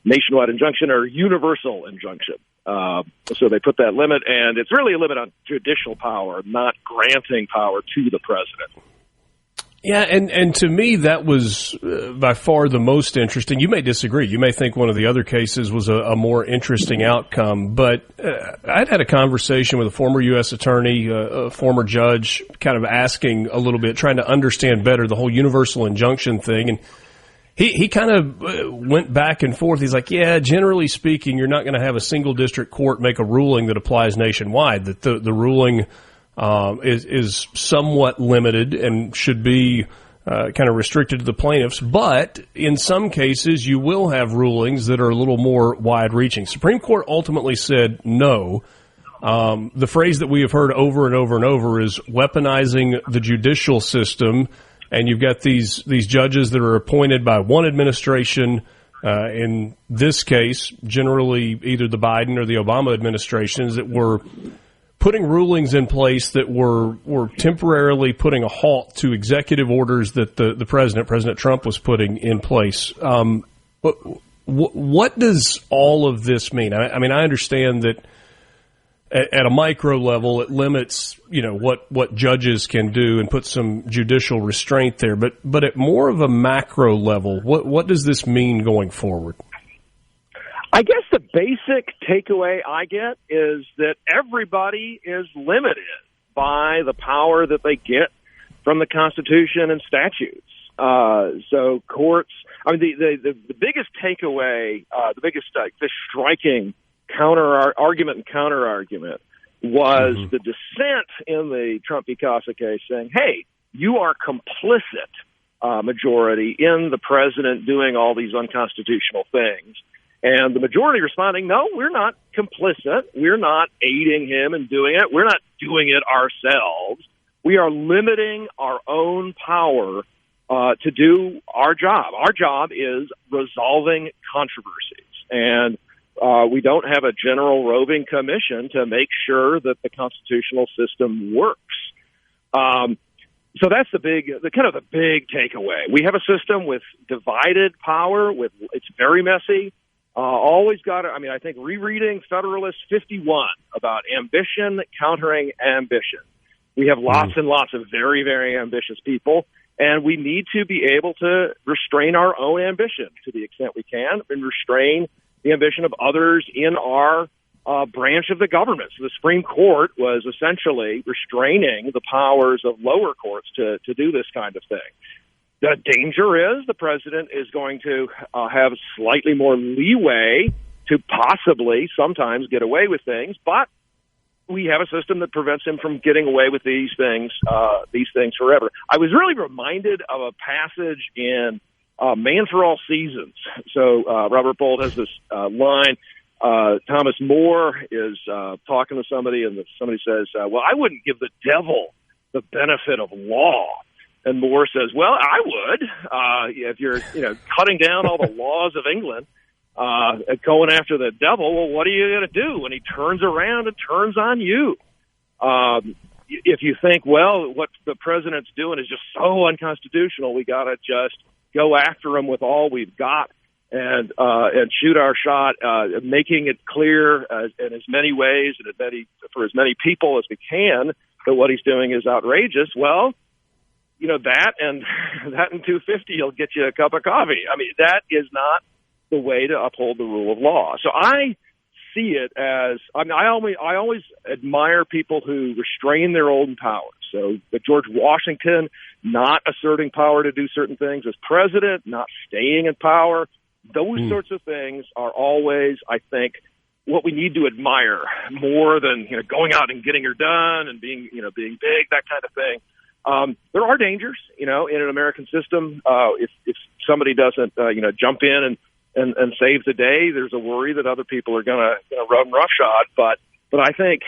nationwide injunction or universal injunction. So they put that limit, and it's really a limit on judicial power, not granting power to the president. Yeah, and to me, that was by far the most interesting. You may disagree. You may think one of the other cases was a more interesting outcome. But I'd had a conversation with a former U.S. attorney, a former judge, kind of asking a little bit, trying to understand better the whole universal injunction thing. And he kind of went back and forth. He's like, yeah, generally speaking, you're not going to have a single district court make a ruling that applies nationwide, that the ruling is somewhat limited and should be kind of restricted to the plaintiffs. But in some cases, you will have rulings that are a little more wide-reaching. Supreme Court ultimately said no. The phrase that we have heard over and over and over is weaponizing the judicial system and you've got these judges that are appointed by one administration. In this case, generally either the Biden or the Obama administrations that were putting rulings in place that were temporarily putting a halt to executive orders that the President Trump was putting in place. What does all of this mean? I mean, I understand that at a micro level, it limits, what judges can do and put some judicial restraint there. But at more of a macro level, what does this mean going forward? I guess the basic takeaway I get is that everybody is limited by the power that they get from the Constitution and statutes. So courts, I mean, the biggest takeaway, the striking argument was the dissent in the Trump v. Casa case saying, hey, you are complicit, majority, in the president doing all these unconstitutional things. And the majority responding, no, we're not complicit. We're not aiding him in doing it. We're not doing it ourselves. We are limiting our own power to do our job. Our job is resolving controversies. And we don't have a general roving commission to make sure that the constitutional system works. So that's the big takeaway. We have a system with divided power. It's very messy. I think rereading Federalist 51 about ambition countering ambition. We have lots and lots of very, very ambitious people, and we need to be able to restrain our own ambition to the extent we can and restrain the ambition of others in our branch of the government. So the Supreme Court was essentially restraining the powers of lower courts to do this kind of thing. The danger is the president is going to have slightly more leeway to possibly sometimes get away with things, but we have a system that prevents him from getting away with these things forever. I was really reminded of a passage in Man for All Seasons. So Robert Bolt has this line. Thomas More is talking to somebody, and somebody says, well, I wouldn't give the devil the benefit of law. And Moore says, well, I would, if you're, cutting down all the laws of England, going after the devil. Well, what are you going to do when he turns around and turns on you? If you think, well, what the president's doing is just so unconstitutional, we got to just go after him with all we've got and shoot our shot, making it clear in as many ways and for as many people as we can that what he's doing is outrageous. Well, that and 250 will get you a cup of coffee. I mean, that is not the way to uphold the rule of law. So I see it as, I always admire people who restrain their own power. So the George Washington not asserting power to do certain things as president, not staying in power, those sorts of things are always, I think, what we need to admire more than going out and getting her done and being big, that kind of thing. There are dangers, in an American system. If somebody doesn't, jump in and save the day, there's a worry that other people are going to run roughshod. But I think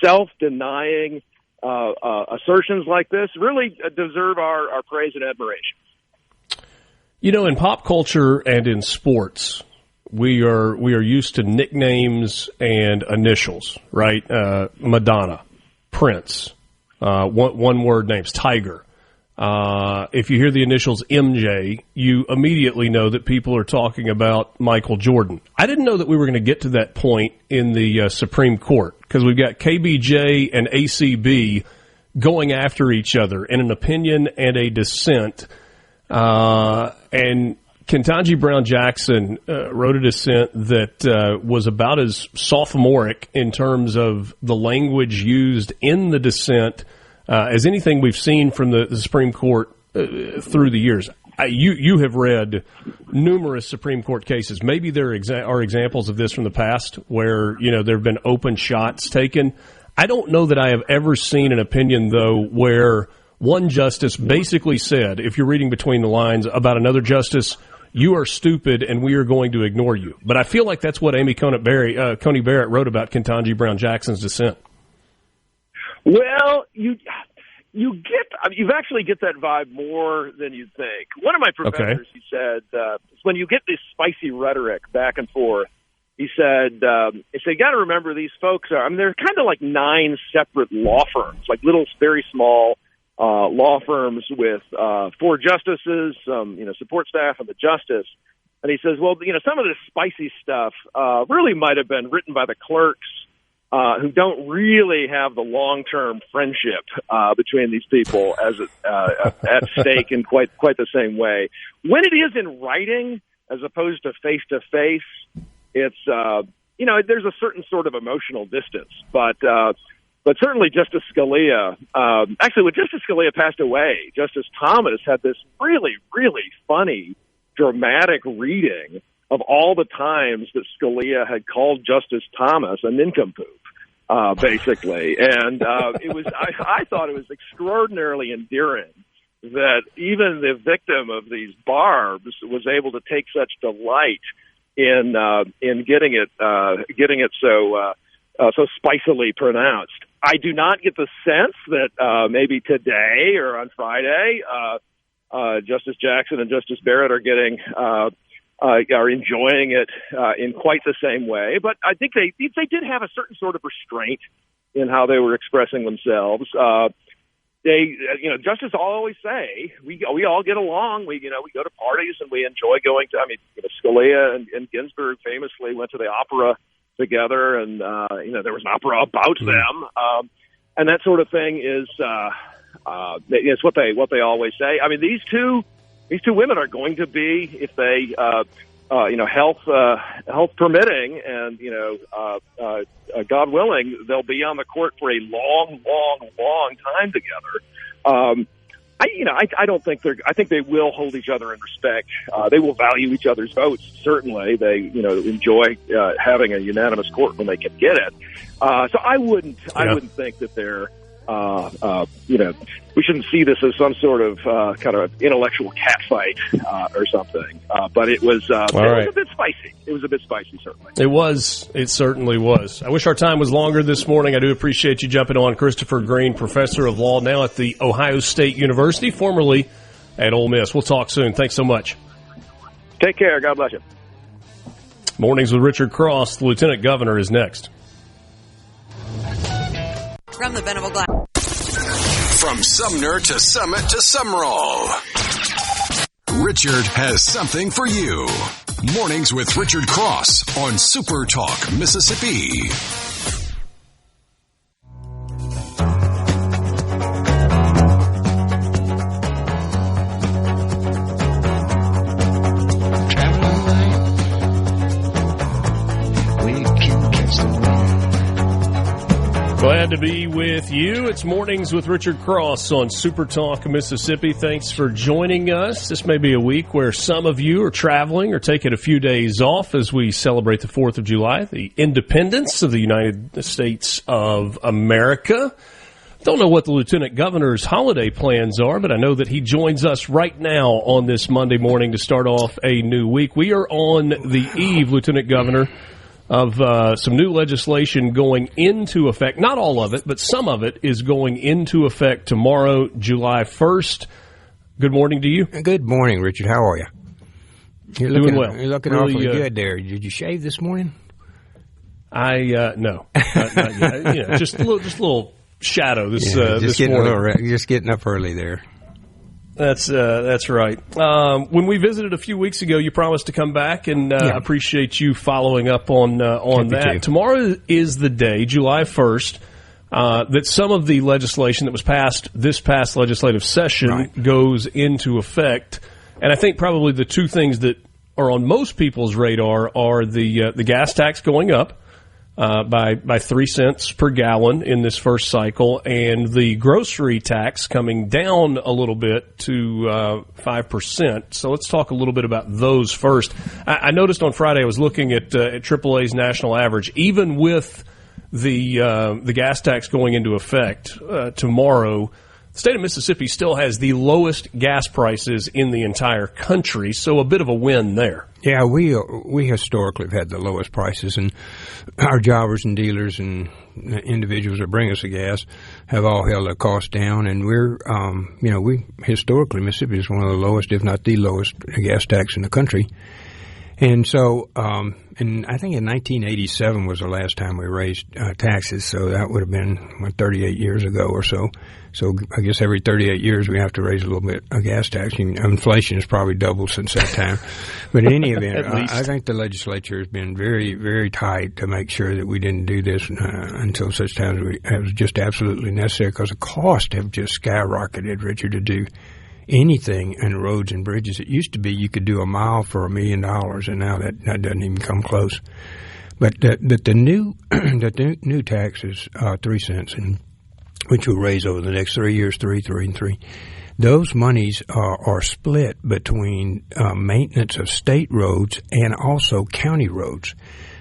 self-denying assertions like this really deserve our praise and admiration. In pop culture and in sports, we are used to nicknames and initials, right? Madonna, Prince. One word names, Tiger. If you hear the initials MJ, you immediately know that people are talking about Michael Jordan. I didn't know that we were going to get to that point in the Supreme Court because we've got KBJ and ACB going after each other in an opinion and a dissent. And Ketanji Brown Jackson wrote a dissent that was about as sophomoric in terms of the language used in the dissent as anything we've seen from the Supreme Court through the years. You have read numerous Supreme Court cases. Maybe there are examples of this from the past where there have been open shots taken. I don't know that I have ever seen an opinion, though, where one justice basically said, if you're reading between the lines about another justice, you are stupid and we are going to ignore you. But I feel like that's what Amy Coney Barrett wrote about Ketanji Brown Jackson's dissent. Well, you actually get that vibe more than you'd think. One of my professors, he said, when you get this spicy rhetoric back and forth, he said, you got to remember these folks they're kind of like 9 separate law firms, like little, very small law firms with 4 justices, some, support staff and the justice. And he says, well, some of this spicy stuff really might have been written by the clerks who don't really have the long-term friendship between these people as at stake in quite the same way. When it is in writing as opposed to face-to-face, it's there's a certain sort of emotional distance. But certainly Justice Scalia, actually when Justice Scalia passed away, Justice Thomas had this really, really funny, dramatic reading of all the times that Scalia had called Justice Thomas a nincompoop. Basically, and it was. I thought it was extraordinarily endearing that even the victim of these barbs was able to take such delight in getting it so spicily pronounced. I do not get the sense that maybe today or on Friday, Justice Jackson and Justice Barrett are enjoying it in quite the same way, but I think they did have a certain sort of restraint in how they were expressing themselves. Justice always say we all get along. We go to parties and we enjoy going to. Scalia and Ginsburg famously went to the opera together, and there was an opera about them, and that sort of thing is what they always say. These two women are going to be, if they, health permitting, and God willing, they'll be on the court for a long, long, long time together. I don't think I think they will hold each other in respect. They will value each other's votes. Certainly, they enjoy having a unanimous court when they can get it. So I wouldn't think that they're. We shouldn't see this as some sort of kind of intellectual catfight or something. But it was a bit spicy. It was a bit spicy, certainly. It was. It certainly was. I wish our time was longer this morning. I do appreciate you jumping on. Christopher Green, professor of law, now at the Ohio State University, formerly at Ole Miss. We'll talk soon. Thanks so much. Take care. God bless you. Mornings with Richard Cross. The Lieutenant Governor is next. From the Venable Glass. From Sumner to Summit to Summerall, Richard has something for you. Mornings with Richard Cross on SuperTalk Mississippi. Glad to be with you. It's Mornings with Richard Cross on SuperTalk Mississippi. Thanks for joining us. This may be a week where some of you are traveling or taking a few days off as we celebrate the 4th of July, the independence of the United States of America. Don't know what the Lieutenant Governor's holiday plans are, but I know that he joins us right now on this Monday morning to start off a new week. We are on the eve, Lieutenant Governor, of some new legislation going into effect. Not all of it, but some of it is going into effect tomorrow, July 1st. Good morning to you. Good morning, Richard. How are you? Doing well. You're looking really, awfully good there. Did you shave this morning? No. Not yet. Just a little shadow this morning. Just getting up early there. That's right. When we visited a few weeks ago, you promised to come back, and appreciate you following up on that. Tomorrow is the day, July 1st, that some of the legislation that was passed this past legislative session goes into effect. And I think probably the two things that are on most people's radar are the gas tax going up by 3 cents per gallon in this first cycle, and the grocery tax coming down a little bit to 5%. So let's talk a little bit about those first. I noticed on Friday I was looking at AAA's national average, even with the gas tax going into effect tomorrow. the state of Mississippi still has the lowest gas prices in the entire country, so a bit of a win there. Yeah, we historically have had the lowest prices, and our jobbers and dealers and individuals that bring us the gas have all held their costs down, and we're, we historically, Mississippi is one of the lowest, if not the lowest, gas tax in the country. And so, and I think in 1987 was the last time we raised taxes, so that would have been 38 years ago or so. So I guess every 38 years we have to raise a little bit of gas tax. Inflation has probably doubled since that time. But in any event, I think the legislature has been very, very tight to make sure that we didn't do this until such time as it was just absolutely necessary, because the costs have just skyrocketed, Richard, to do anything in roads and bridges. It used to be you could do a mile for $1 million, and now that doesn't even come close. But the new tax is 3 cents, and which will raise over the next 3 years, 3, and 3. Those monies are split between maintenance of state roads and also county roads.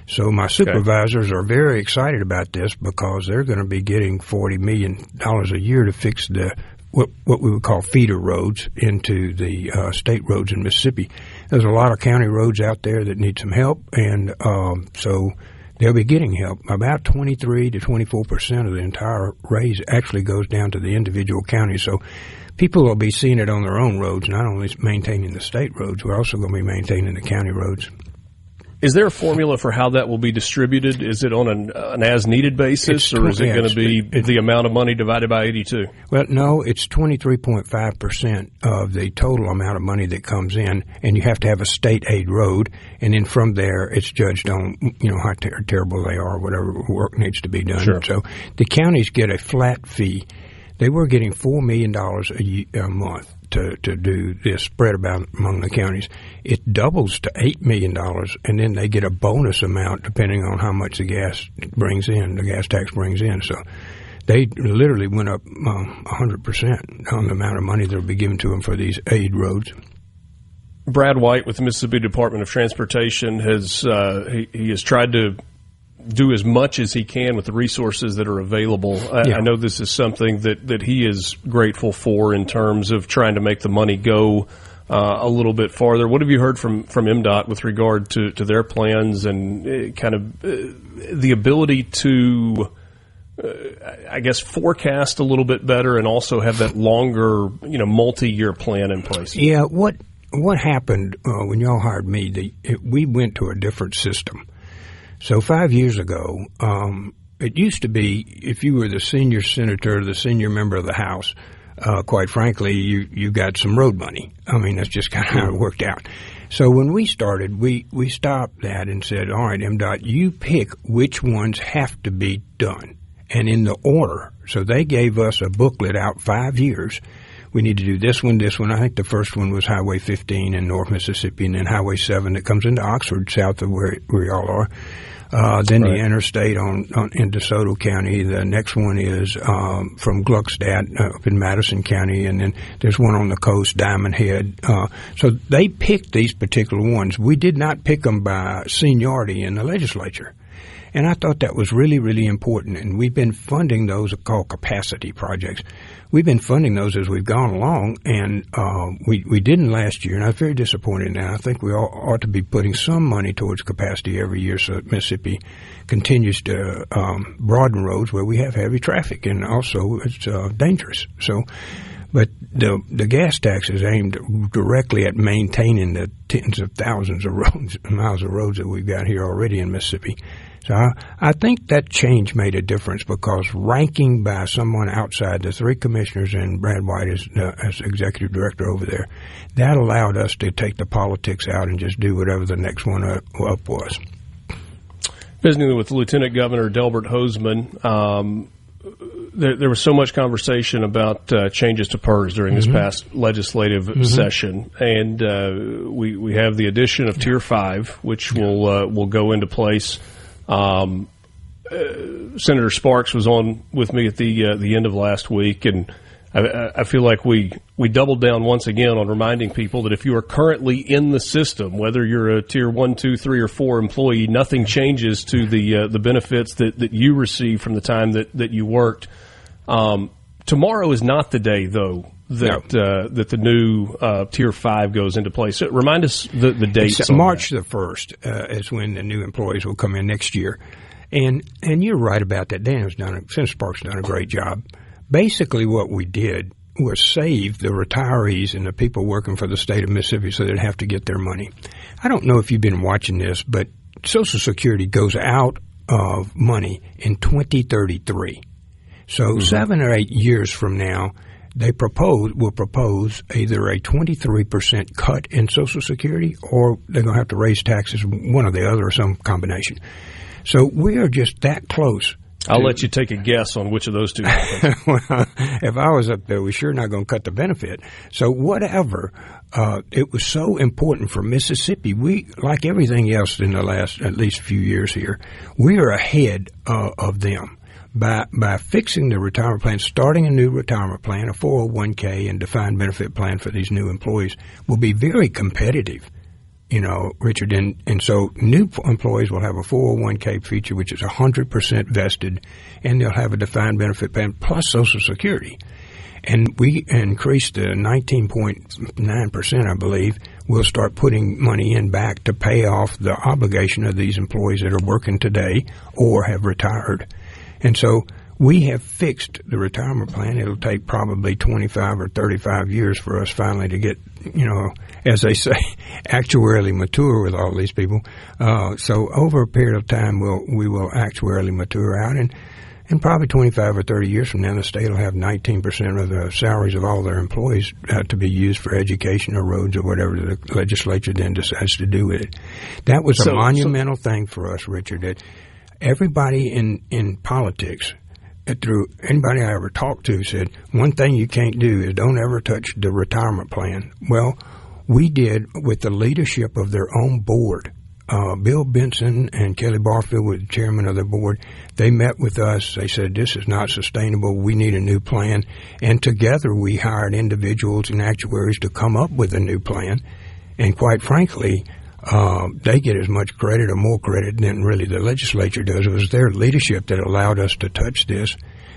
So my supervisors are very excited about this, because they're going to be getting $40 million a year to fix what we would call feeder roads into the state roads in Mississippi. There's a lot of county roads out there that need some help, and so they'll be getting help. About 23 to 24% of the entire raise actually goes down to the individual counties. So people will be seeing it on their own roads, not only maintaining the state roads, we're also going to be maintaining the county roads. Is there a formula for how that will be distributed? Is it on an as-needed basis, or is it going to be the amount of money divided by 82? Well, no, it's 23.5% of the total amount of money that comes in, and you have to have a state aid road, and then from there it's judged on how terrible they are, whatever work needs to be done. Sure. So the counties get a flat fee. They were getting $4 million a month to do this spread about among the counties. It doubles to $8 million, and then they get a bonus amount depending on how much the gas tax brings in. So they literally went up 100% on the amount of money that will be given to them for these aid roads. Brad White with the Mississippi Department of Transportation has he has tried to do as much as he can with the resources that are available. I know this is something that he is grateful for in terms of trying to make the money go a little bit farther. What have you heard from MDOT with regard to their plans and kind of the ability to, I guess, forecast a little bit better and also have that longer, multi-year plan in place? Yeah, what happened when y'all hired me, we went to a different system. So 5 years ago, it used to be if you were the senior senator, the senior member of the House, quite frankly, you got some road money. I mean, that's just kind of how it worked out. So when we started, we stopped that and said, all right, MDOT, you pick which ones have to be done, and in the order. So they gave us a booklet out 5 years. We need to do this one. I think the first one was Highway 15 in North Mississippi, and then Highway 7 that comes into Oxford, south of where y'all are. Then the interstate on in DeSoto County. The next one is from Gluckstadt up in Madison County, and then there's one on the coast, Diamond Head. So they picked these particular ones. We did not pick them by seniority in the legislature. And I thought that was really, really important. And we've been funding those called capacity projects. We've been funding those as we've gone along, and we didn't last year, and I'm very disappointed now. I think we ought to be putting some money towards capacity every year so that Mississippi continues to broaden roads where we have heavy traffic, and also it's dangerous. So, but the gas tax is aimed directly at maintaining the tens of thousands of miles of roads that we've got here already in Mississippi. So I think that change made a difference, because ranking by someone outside, the three commissioners and Brad White as executive director over there, that allowed us to take the politics out and just do whatever the next one up was. Visiting with Lieutenant Governor Delbert Hosemann, there was so much conversation about changes to PERS during this past legislative session, and we have the addition of Tier 5, which will go into place. Senator Sparks was on with me at the end of last week, and I feel like we doubled down once again on reminding people that if you are currently in the system, whether you're a Tier 1, 2, 3, or 4 employee, nothing changes to the benefits that you receive from the time that you worked. tomorrow is not the day, though, that that the new Tier 5 goes into place. So remind us the dates. It's March the 1st is when the new employees will come in next year. And you're right about that. Senator Sparks done a great job. Basically what we did was save the retirees and the people working for the state of Mississippi so they'd have to get their money. I don't know if you've been watching this, but Social Security goes out of money in 2033. So 7 or 8 years from now, will propose either a 23% cut in Social Security or they're going to have to raise taxes, one or the other, or some combination. So we are just that close. I'll let you take a guess on which of those two happens. Well, if I was up there, we're sure not going to cut the benefit. So whatever, it was so important for Mississippi. We, like everything else in the last at least few years here, we are ahead of them. By fixing the retirement plan, starting a new retirement plan, a 401k and defined benefit plan for these new employees will be very competitive. You know, Richard, and so new employees will have a 401k feature, which is 100% vested, and they'll have a defined benefit plan plus Social Security. And we increased to 19.9%, I believe. We'll start putting money in back to pay off the obligation of these employees that are working today or have retired. And so we have fixed the retirement plan. It'll take probably 25 or 35 years for us finally to get, you know, as they say, actuarially mature with all these people. So over a period of time, we will actuarially mature out, and probably 25 or 30 years from now, the state will have 19% of the salaries of all their employees to be used for education or roads or whatever the legislature then decides to do with it. That was a monumental thing for us, Richard, that everybody in politics, through anybody I ever talked to, said one thing you can't do is don't ever touch the retirement plan. Well, we did with the leadership of their own board. Bill Benson and Kelly Barfield were the chairman of the board. They met with us. They said, this is not sustainable. We need a new plan. And together we hired individuals and actuaries to come up with a new plan. And quite frankly, they get as much credit or more credit than really the legislature does. It was their leadership that allowed us to touch this.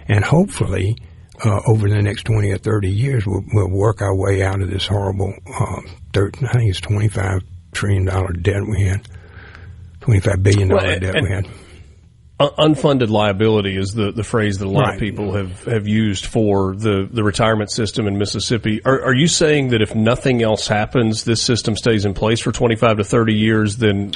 And hopefully, over the next 20 or 30 years, we'll work our way out of this horrible, I think it's $25 trillion debt we had, $25 billion debt we had. Unfunded liability is the phrase that a lot of people have used for the retirement system in Mississippi. Are you saying that if nothing else happens, this system stays in place for 25 to 30 years, then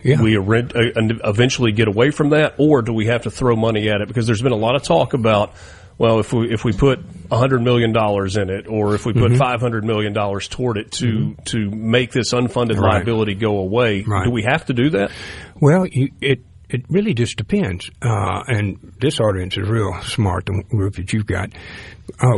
we eventually get away from that? Or do we have to throw money at it? Because there's been a lot of talk about, well, if we put $100 million in it, or if we put $500 million toward it to make this unfunded liability go away, do we have to do that? Well, it really just depends. And this audience is real smart, the group that you've got.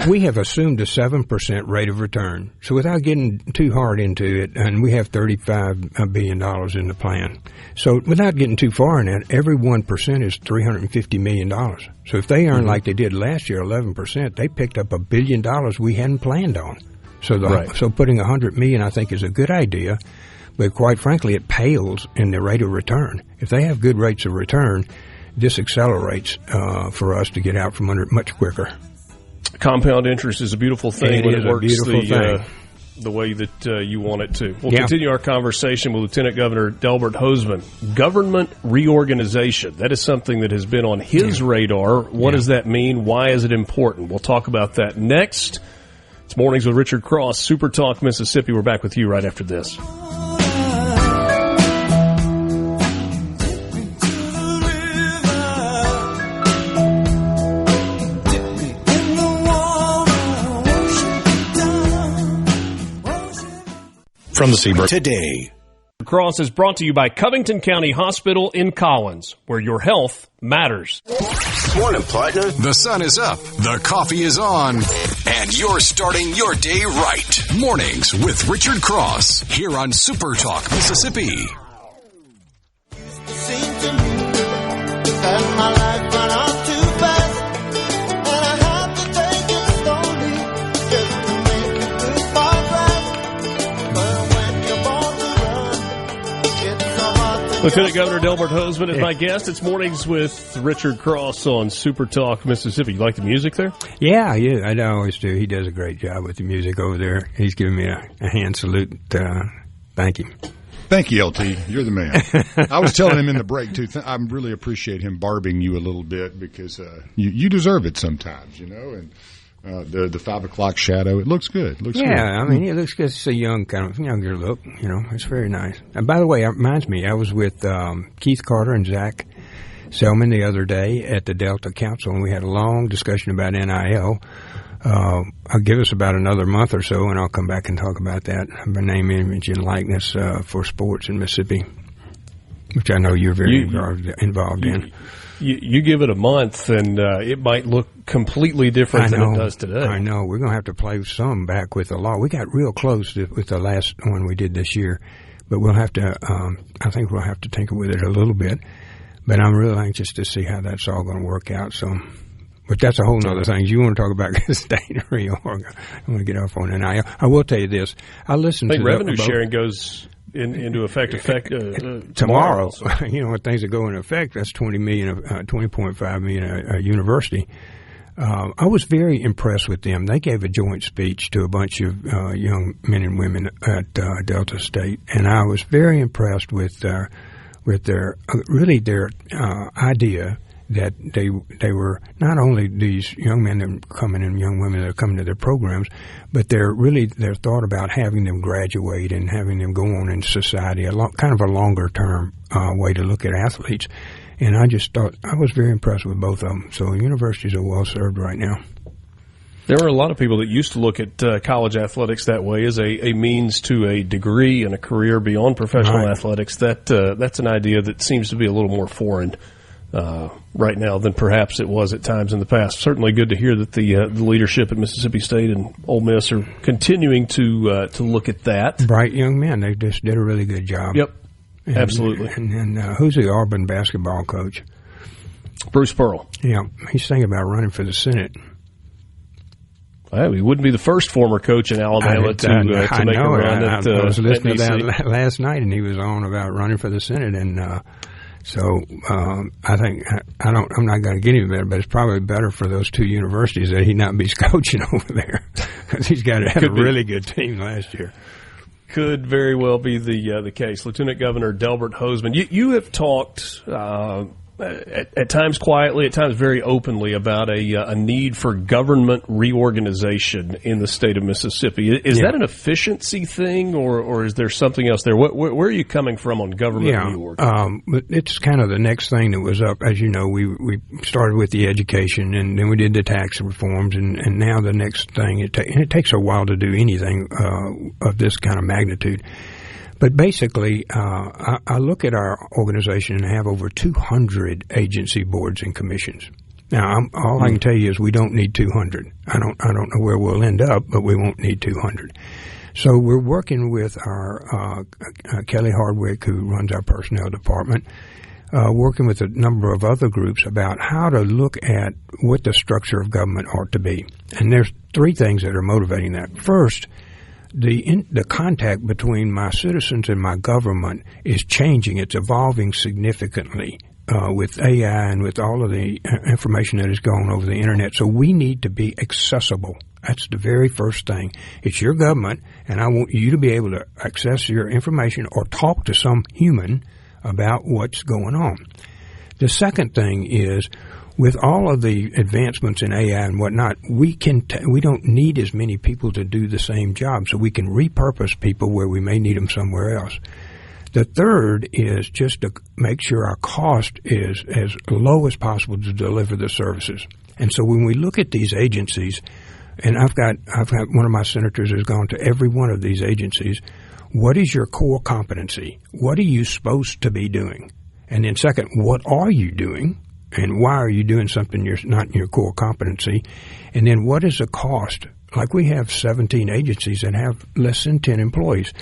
We have assumed a 7% rate of return. So without getting too hard into it, and we have $35 billion in the plan. So without getting too far in that, every 1% is $350 million. So if they earn like they did last year, 11%, they picked up $1 billion we hadn't planned on. So so putting $100 million, I think, is a good idea. But quite frankly, it pales in the rate of return. If they have good rates of return, this accelerates for us to get out from under it much quicker. Compound interest is a beautiful thing when it works the way that you want it to. We'll continue our conversation with Lieutenant Governor Delbert Hosemann. Government reorganization, that is something that has been on his radar. What does that mean? Why is it important? We'll talk about that next. It's Mornings with Richard Cross, Super Talk Mississippi. We're back with you right after this. From the Seabird today. Cross is brought to you by Covington County Hospital in Collins, where your health matters. Morning, partner. The sun is up, the coffee is on, and you're starting your day right. Mornings with Richard Cross, here on Super Talk Mississippi. Lieutenant Governor Delbert Hosemann is my guest. It's Mornings with Richard Cross on Super Talk, Mississippi. You like the music there? Yeah, I always do. He does a great job with the music over there. He's giving me a hand salute. Thank you. Thank you, LT. You're the man. I was telling him in the break, too, I really appreciate him barbing you a little bit because you deserve it sometimes, you know, and the 5 o'clock shadow, it looks good. It looks good. I mean, it looks good. It's a younger look, you know. It's very nice. And by the way, it reminds me, I was with Keith Carter and Zach Selman the other day at the Delta Council, and we had a long discussion about NIL. I'll give us about another month or so, and I'll come back and talk about that. Name, image, and likeness for sports in Mississippi, which I know you're very involved in. You give it a month, and it might look completely different than it does today. I know. We're going to have to play some back with the law. We got real close with the last one we did this year, but we'll have to. I think we'll have to tinker with it a little bit. But I'm real anxious to see how that's all going to work out. So, but that's a whole other thing. You want to talk about state and reorg? I want to get off on NIL. I will tell you this. I listened to revenue sharing goes into effect tomorrow. So. You know, when things that go into effect, that's $20.5 million a university. I was very impressed with them. They gave a joint speech to a bunch of young men and women at Delta State, and I was very impressed with their idea that they were not only these young men that are coming and young women that are coming to their programs, but their thought about having them graduate and having them go on in society, kind of a longer term way to look at athletes. And I just thought I was very impressed with both of them. So universities are well served right now. There were a lot of people that used to look at college athletics that way as a means to a degree and a career beyond professional athletics. That's an idea that seems to be a little more foreign right now than perhaps it was at times in the past. Certainly good to hear that the leadership at Mississippi State and Ole Miss are continuing to look at that. Bright young men. They just did a really good job. Yep, absolutely. And who's the Auburn basketball coach? Bruce Pearl. Yeah, he's thinking about running for the Senate. Well, he wouldn't be the first former coach in Alabama to make a run at I was listening to NEC. that last night, and he was on about running for the Senate, and so I think I'm not going to get him there, but it's probably better for those two universities that he not be coaching over there because he's got a really good team last year. Could very well be the case. Lieutenant Governor Delbert Hosemann, you have talked at times quietly, at times very openly about a need for government reorganization in the state of Mississippi. Is that an efficiency thing, or is there something else there? Where are you coming from on government reorg? It's kind of the next thing that was up. As you know, we started with the education, and then we did the tax reforms, and now the next thing, it takes a while to do anything of this kind of magnitude. But basically, I look at our organization and have over 200 agency boards and commissions. Now, all I can tell you is we don't need 200. I don't know where we'll end up, but we won't need 200. So we're working with our Kelly Hardwick, who runs our personnel department, working with a number of other groups about how to look at what the structure of government ought to be. And there's three things that are motivating that. First, the contact between my citizens and my government is changing. It's evolving significantly with AI and with all of the information that is going over the Internet. So we need to be accessible. That's the very first thing. It's your government, and I want you to be able to access your information or talk to some human about what's going on. The second thing is, with all of the advancements in AI and whatnot, we don't need as many people to do the same job, so we can repurpose people where we may need them somewhere else. The third is just to make sure our cost is as low as possible to deliver the services. And so when we look at these agencies, and I've got one of my senators has gone to every one of these agencies, what is your core competency? What are you supposed to be doing? And then second, what are you doing? And why are you doing something you're not in your core competency? And then what is the cost? Like we have 17 agencies that have less than 10 employees.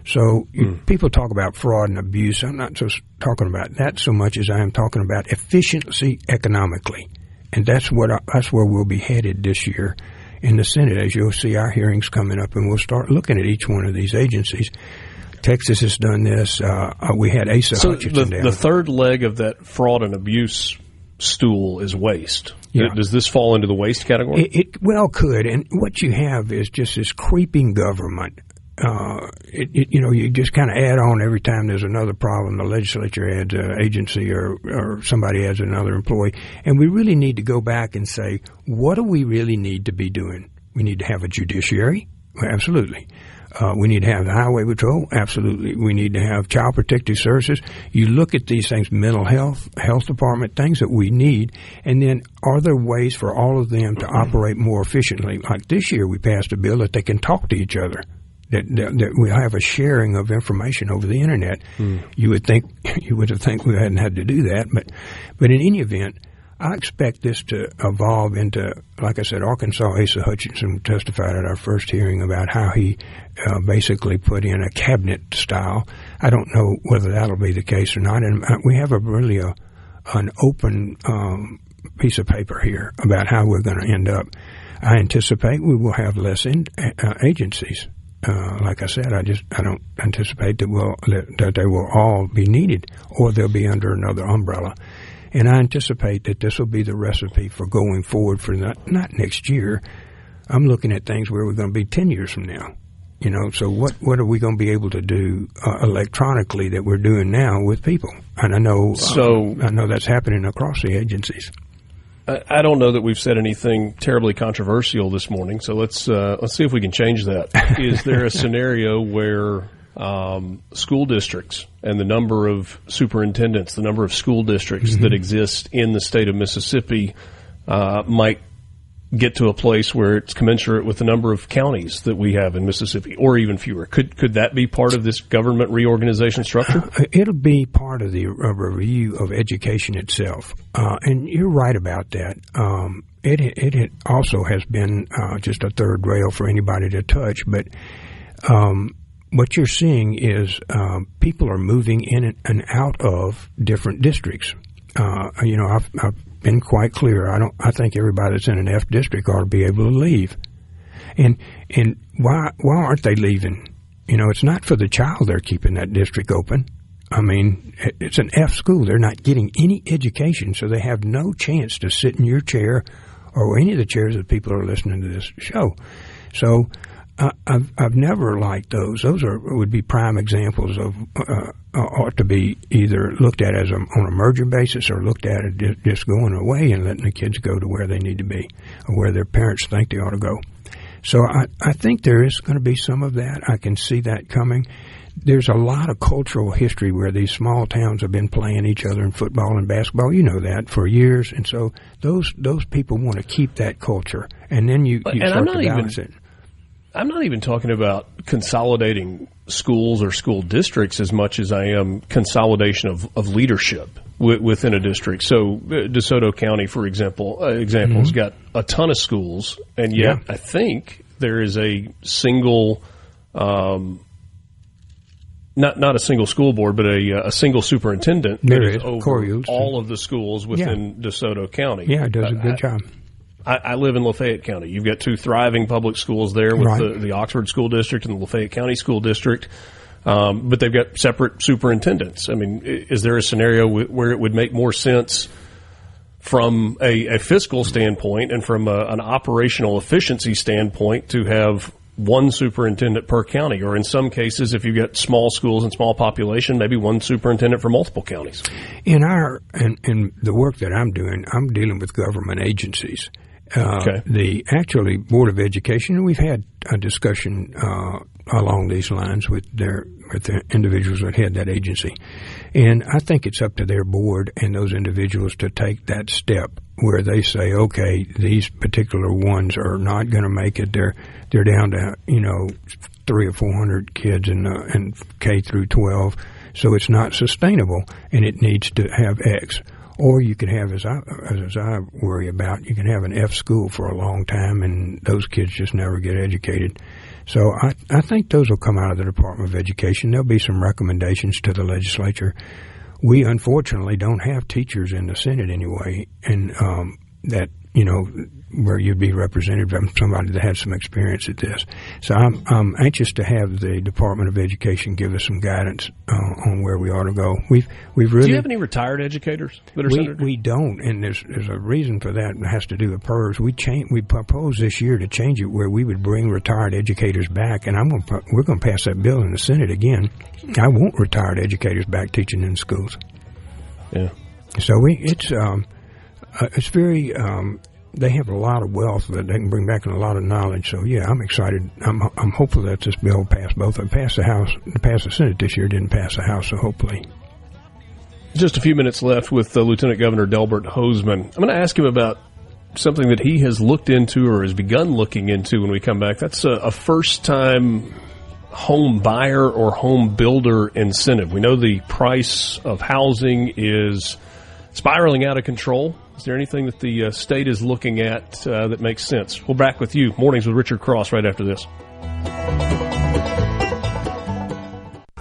So people talk about fraud and abuse. I'm not just talking about that so much as I am talking about efficiency economically. And that's where we'll be headed this year in the Senate. As you'll see our hearings coming up, and we'll start looking at each one of these agencies. Texas has done this. We had Asa Hutchinson down. The third leg of that fraud and abuse stool is waste. Yeah. Does this fall into the waste category? It well could. And what you have is just this creeping government. You just kind of add on every time there's another problem. The legislature adds an agency or somebody adds another employee. And we really need to go back and say, what do we really need to be doing? We need to have a judiciary? Absolutely. We need to have the highway patrol? Absolutely. We need to have child protective services. You look at these things, mental health department, things that we need, and then are there ways for all of them to operate more efficiently? Like this year we passed a bill that they can talk to each other. That we have a sharing of information over the internet. You would think we hadn't had to do that, but in any event, I expect this to evolve into, like I said, Arkansas Asa Hutchinson testified at our first hearing about how he basically put in a cabinet style. I don't know whether that'll be the case or not, and we have an open piece of paper here about how we're going to end up. I anticipate we will have less agencies. Like I said, I don't anticipate that they will all be needed, or they'll be under another umbrella. And I anticipate that this will be the recipe for going forward for not next year. I'm looking at things where we're going to be 10 years from now. So what are we going to be able to do electronically that we're doing now with people? And I know that's happening across the agencies. I don't know that we've said anything terribly controversial this morning, so let's see if we can change that. Is there a scenario where school districts and the number of superintendents, the number of school districts that exist in the state of Mississippi might get to a place where it's commensurate with the number of counties that we have in Mississippi, or even fewer? Could that be part of this government reorganization structure? It'll be part of the review of education itself. And you're right about that. It also has been just a third rail for anybody to touch. But what you're seeing is people are moving in and out of different districts. I've been quite clear. I think everybody that's in an F district ought to be able to leave. And why aren't they leaving? It's not for the child they're keeping that district open. I mean, it's an F school. They're not getting any education, so they have no chance to sit in your chair or any of the chairs that people are listening to this show. So I've never liked those. Those would be prime examples of ought to be either looked at as on a merger basis or looked at as just going away and letting the kids go to where they need to be or where their parents think they ought to go. So I think there is going to be some of that. I can see that coming. There's a lot of cultural history where these small towns have been playing each other in football and basketball. You know that for years, and so those people want to keep that culture, and then you start to balance it. I'm not even talking about consolidating schools or school districts as much as I am consolidation of leadership within a district. So DeSoto County, for example, has got a ton of schools, and yet I think there is a single, not a single school board, but a single superintendent that is over all of the schools within DeSoto County. Yeah, it does a good job. I live in Lafayette County. You've got two thriving public schools there with the Oxford School District and the Lafayette County School District, but they've got separate superintendents. I mean, is there a scenario where it would make more sense from a fiscal standpoint and from an operational efficiency standpoint to have one superintendent per county, or in some cases, if you've got small schools and small population, maybe one superintendent for multiple counties? In the work that I'm doing, I'm dealing with government agencies. The Board of Education, we've had a discussion along these lines with the individuals that head that agency. And I think it's up to their board and those individuals to take that step where they say, okay, these particular ones are not going to make it. They're down to, 300 or 400 kids in K through 12. So it's not sustainable and it needs to have X. Or you can have, as I worry about, you can have an F school for a long time and those kids just never get educated. So I think those will come out of the Department of Education. There'll be some recommendations to the legislature. We unfortunately don't have teachers in the Senate anyway, and that where you'd be represented by somebody that had some experience at this. So I'm anxious to have the Department of Education give us some guidance on where we ought to go. We've really. Do you have any retired educators that are senators? We don't, and there's a reason for that. It has to do with PERS. We proposed this year to change it where we would bring retired educators back, and we're going to pass that bill in the Senate again. I want retired educators back teaching in schools. Yeah. So it's very. They have a lot of wealth that they can bring back and a lot of knowledge. So yeah, I'm excited. I'm hopeful that this bill will pass both. It passed the House, passed the Senate this year, didn't pass the House. So hopefully. Just a few minutes left with Lieutenant Governor Delbert Hosemann. I'm going to ask him about something that he has looked into or has begun looking into when we come back. That's a first-time home buyer or home builder incentive. We know the price of housing is spiraling out of control. Is there anything that the state is looking at that makes sense? We'll back with you. Mornings with Richard Cross right after this.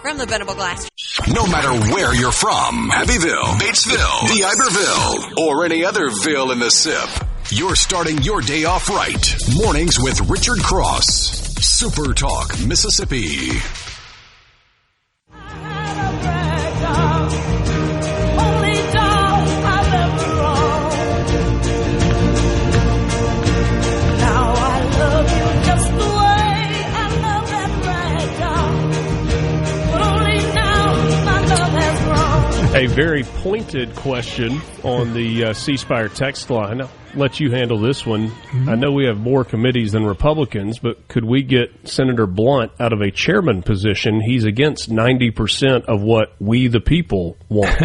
From the Venable Glass. No matter where you're from, Abbeville, Batesville, DeIberville, or any other ville in the SIP, you're starting your day off right. Mornings with Richard Cross. Super Talk, Mississippi. A very pointed question on the C-Spire text line. I'll let you handle this one. Mm-hmm. I know we have more committees than Republicans, but could we get Senator Blunt out of a chairman position? He's against 90% of what we, the people, want.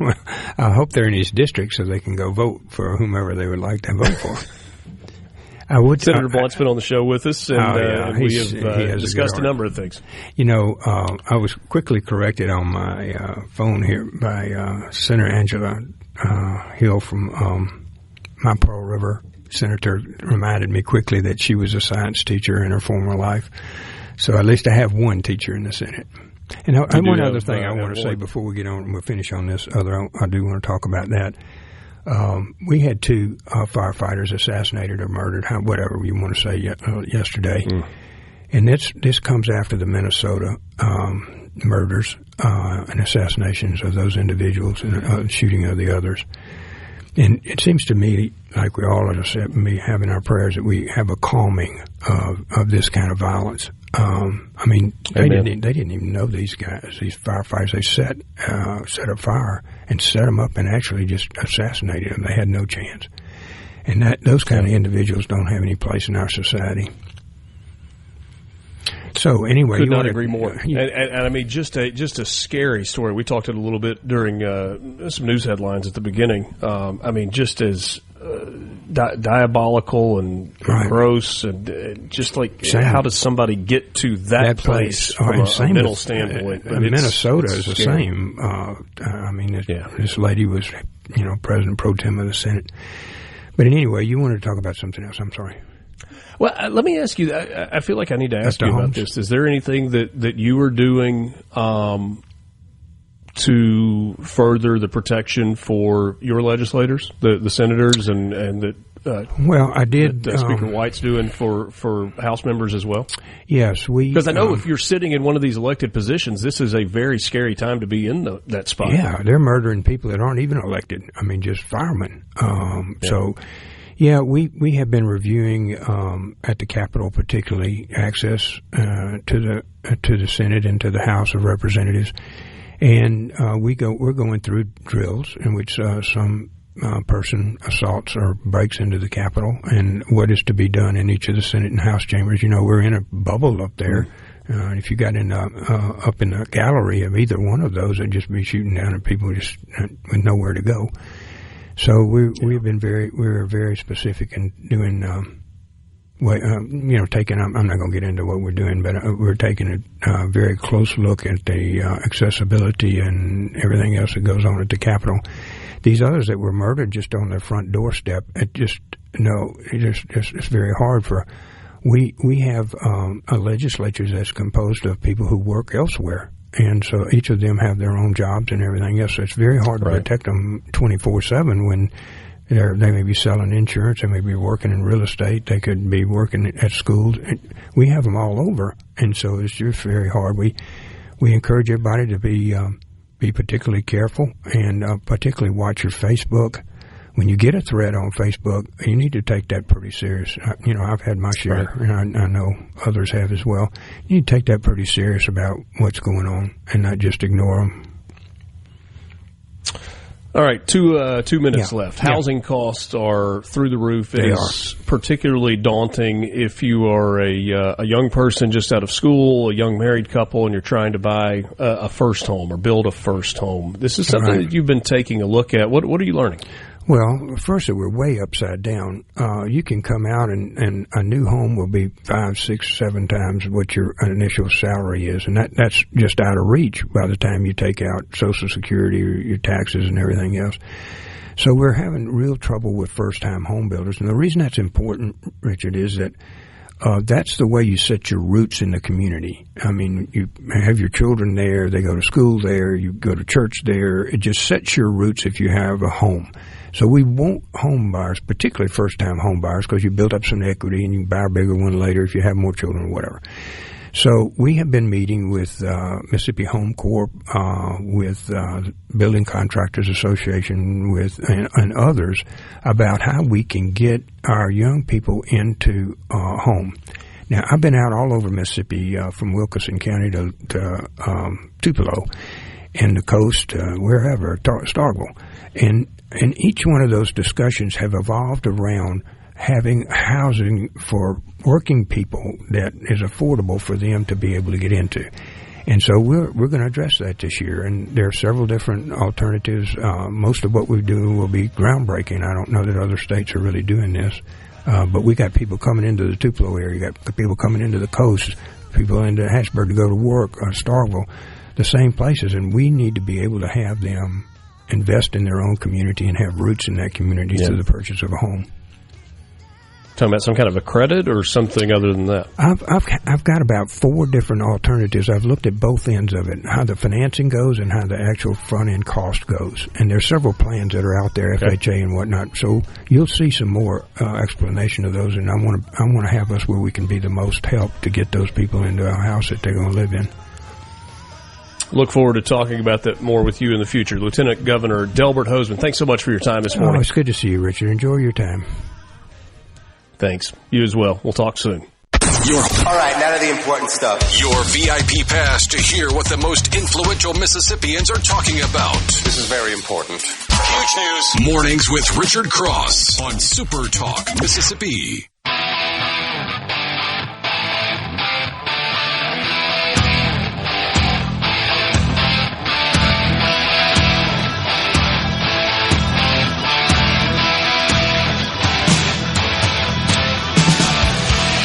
Well, I hope they're in his district so they can go vote for whomever they would like to vote for. Senator Blunt's been on the show with us, and we have discussed a number of things. I was quickly corrected on my phone here by Senator Angela Hill from my Pearl River. Senator reminded me quickly that she was a science teacher in her former life. So at least I have one teacher in the Senate. And one other thing I want to say before we get on, and we'll finish on this other, I do want to talk about that. We had two firefighters assassinated or murdered, whatever you want to say, yesterday. Mm. And this comes after the Minnesota murders and assassinations of those individuals and shooting of the others. And it seems to me, like we all, as I said, me having our prayers, that we have a calming of this kind of violence. They didn't even know these guys, these firefighters. They set a fire and set them up and actually just assassinated them. They had no chance. And those kind of individuals don't have any place in our society. So anyway, could not agree more. And I mean, just a scary story. We talked it a little bit during some news headlines at the beginning. Just as diabolical and gross, and just like how does somebody get to that place from a mental standpoint? Minnesota is the same. This lady was, President Pro Tem of the Senate. But anyway, you wanted to talk about something else. I'm sorry. Well, let me ask you. I feel like I need to ask you about this. Is there anything that you are doing to further the protection for your legislators, the senators, and that? I did. That Speaker White's doing for House members as well. Yes, because I know if you're sitting in one of these elected positions, this is a very scary time to be in that spot. Yeah, they're murdering people that aren't even elected. I mean, just firemen. So. Yeah, we have been reviewing at the Capitol, particularly access to the Senate and to the House of Representatives, and we're going through drills in which some person assaults or breaks into the Capitol, and what is to be done in each of the Senate and House chambers. We're in a bubble up there. If you got up in the gallery of either one of those, it'd just be shooting down at people just with nowhere to go. So we've been we're very specific in doing, taking. I'm not going to get into what we're doing, but we're taking a very close look at the accessibility and everything else that goes on at the Capitol. These others that were murdered just on their front doorstep, it's very hard for. We have a legislature that's composed of people who work elsewhere. And so each of them have their own jobs and everything else. So it's very hard to protect them 24/7 when They may be selling insurance. They may be working in real estate. They could be working at schools. We have them all over, and so it's just very hard. We encourage everybody to be particularly careful and particularly watch your Facebook. When you get a threat on Facebook, you need to take that pretty serious. I've had my share, and I know others have as well. You need to take that pretty serious about what's going on and not just ignore them. All right, 2 minutes left. Housing costs are through the roof. It is particularly daunting if you are a young person just out of school, a young married couple, and you're trying to buy a first home or build a first home. This is something that you've been taking a look at. What are you learning? Well, first, we're way upside down. You can come out and a new home will be 5, 6, 7 times what your initial salary is, and that's just out of reach by the time you take out Social Security or your taxes and everything else. So we're having real trouble with first-time home builders, and the reason that's important, Richard, is that that's the way you set your roots in the community. I mean, you have your children there, they go to school there, you go to church there. It just sets your roots if you have a home. So we want home buyers, particularly first-time home buyers, because you build up some equity and you can buy a bigger one later if you have more children or whatever. So we have been meeting with Mississippi Home Corp, with Building Contractors Association, and others about how we can get our young people into home. Now, I've been out all over Mississippi, from Wilkinson County to Tupelo and the coast, wherever, Starkville. And each one of those discussions have evolved around having housing for working people that is affordable for them to be able to get into. And so we're going to address that this year. And there are several different alternatives. Most of what we do will be groundbreaking. I don't know that other states are really doing this. But we got people coming into the Tupelo area. You got people coming into the coast, people into Hatchburg to go to work, Starkville, the same places. And we need to be able to have them invest in their own community and have roots in that community through the purchase of a home. Talking about some kind of a credit or something other than that? I've got about 4 different alternatives. I've looked at both ends of it, how the financing goes and how the actual front end cost goes. And there's several plans that are out there, FHA and whatnot. So you'll see some more explanation of those. And I want to have us where we can be the most help to get those people into a house that they're going to live in. Look forward to talking about that more with you in the future. Lieutenant Governor Delbert Hosemann, thanks so much for your time this morning. It's good to see you, Richard. Enjoy your time. Thanks. You as well. We'll talk soon. All right, now to the important stuff. Your VIP pass to hear what the most influential Mississippians are talking about. This is very important. Huge news. Mornings with Richard Cross on Super Talk, Mississippi.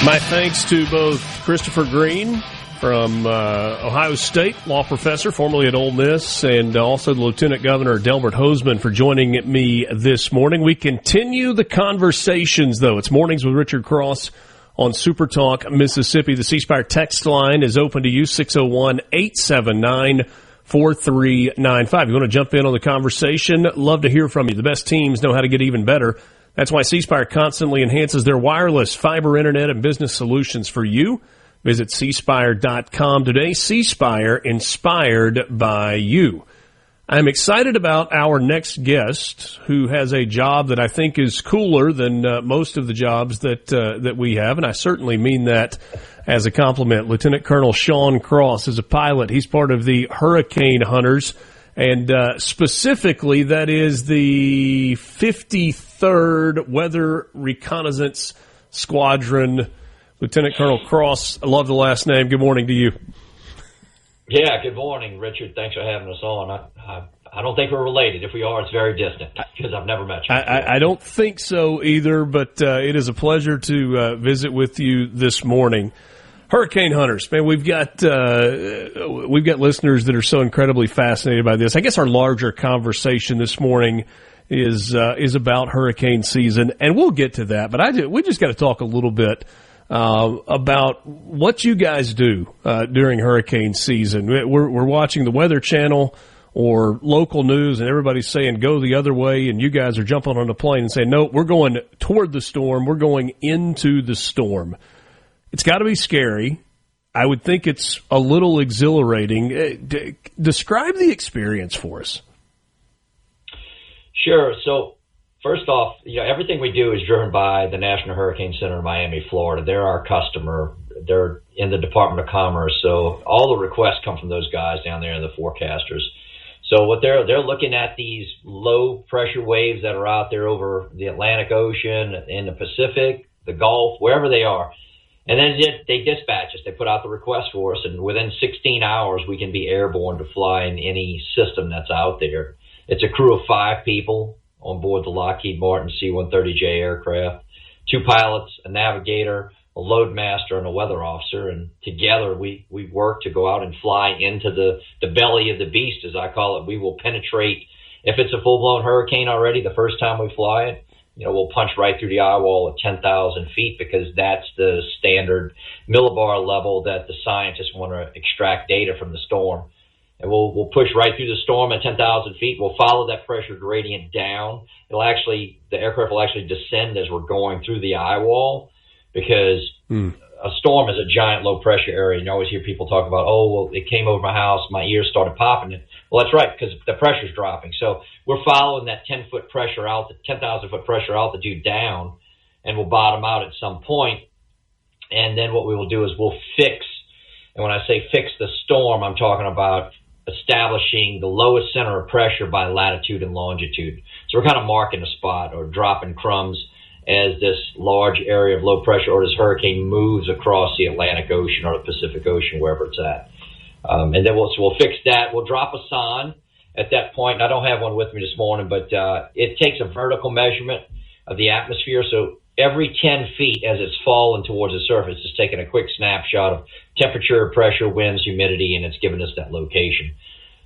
My thanks to both Christopher Green from Ohio State, law professor, formerly at Ole Miss, and also the Lieutenant Governor Delbert Hosemann for joining me this morning. We continue the conversations, though. It's Mornings with Richard Cross on Super Talk, Mississippi. The C Spire text line is open to you, 601-879-4395. If you want to jump in on the conversation, love to hear from you. The best teams know how to get even better. That's why C Spire constantly enhances their wireless, fiber, internet, and business solutions for you. Visit cspire.com today. C Spire, inspired by you. I'm excited about our next guest, who has a job that I think is cooler than most of the jobs that we have, and I certainly mean that as a compliment. Lieutenant Colonel Sean Cross is a pilot. He's part of the Hurricane Hunters, and specifically that is the 53rd Weather Reconnaissance Squadron. Lieutenant Colonel Cross, I love the last name. Good morning to you. Yeah, good morning, Richard. Thanks for having us on. I don't think we're related. If we are, it's very distant because I've never met you. I don't think so either, but it is a pleasure to visit with you this morning. Hurricane Hunters, man, we've got listeners that are so incredibly fascinated by this. I guess our larger conversation this morning is about hurricane season, and we'll get to that. But we just got to talk a little bit about what you guys do during hurricane season. We're watching the Weather Channel or local news and everybody's saying go the other way and you guys are jumping on a plane and saying, no, we're going toward the storm. We're going into the storm. It's got to be scary. I would think it's a little exhilarating. Describe the experience for us. Sure. So first off, everything we do is driven by the National Hurricane Center in Miami, Florida. They're our customer. They're in the Department of Commerce. So all the requests come from those guys down there, the forecasters. So what they're looking at these low pressure waves that are out there over the Atlantic Ocean, in the Pacific, the Gulf, wherever they are. And then they dispatch us. They put out the request for us, and within 16 hours, we can be airborne to fly in any system that's out there. It's a crew of 5 people on board the Lockheed Martin C-130J aircraft, 2 pilots, a navigator, a load master, and a weather officer. And together we work to go out and fly into the belly of the beast, as I call it. We will penetrate. If it's a full-blown hurricane already, the first time we fly it, we'll punch right through the eye wall at 10,000 feet because that's the standard millibar level that the scientists want to extract data from the storm. And we'll push right through the storm at 10,000 feet. We'll follow that pressure gradient down. The aircraft will actually descend as we're going through the eye wall because a storm is a giant low pressure area. You always hear people talk about, it came over my house, my ears started popping. Well, that's right, because the pressure's dropping. So we're following that 10,000 foot pressure altitude down, and we'll bottom out at some point. And then what we will do is we'll fix. And when I say fix the storm, I'm talking about establishing the lowest center of pressure by latitude and longitude. So we're kind of marking a spot or dropping crumbs as this large area of low pressure or this hurricane moves across the Atlantic Ocean or the Pacific Ocean, wherever it's at. And then we'll fix that. We'll drop a SON at that point. And I don't have one with me this morning, but it takes a vertical measurement of the atmosphere. So every 10 feet as it's falling towards the surface, it's taking a quick snapshot of temperature, pressure, winds, humidity, and it's giving us that location.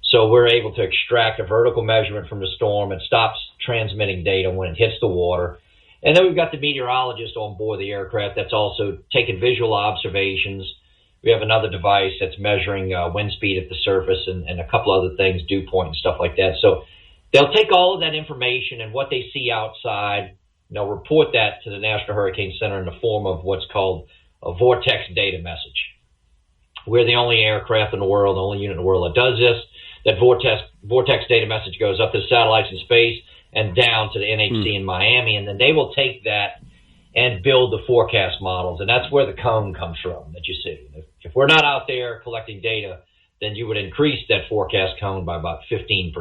So we're able to extract a vertical measurement from the storm. It stops transmitting data when it hits the water. And then we've got the meteorologist on board the aircraft that's also taking visual observations. We have another device that's measuring wind speed at the surface and a couple other things, dew point and stuff like that. So they'll take all of that information and what they see outside, they'll report that to the National Hurricane Center in the form of what's called a vortex data message. We're the only aircraft in the world, the only unit in the world that does this. That vortex data message goes up to satellites in space and down to the NHC in Miami, and then they will take that and build the forecast models. And that's where the cone comes from that you see. If we're not out there collecting data, then you would increase that forecast cone by about 15%.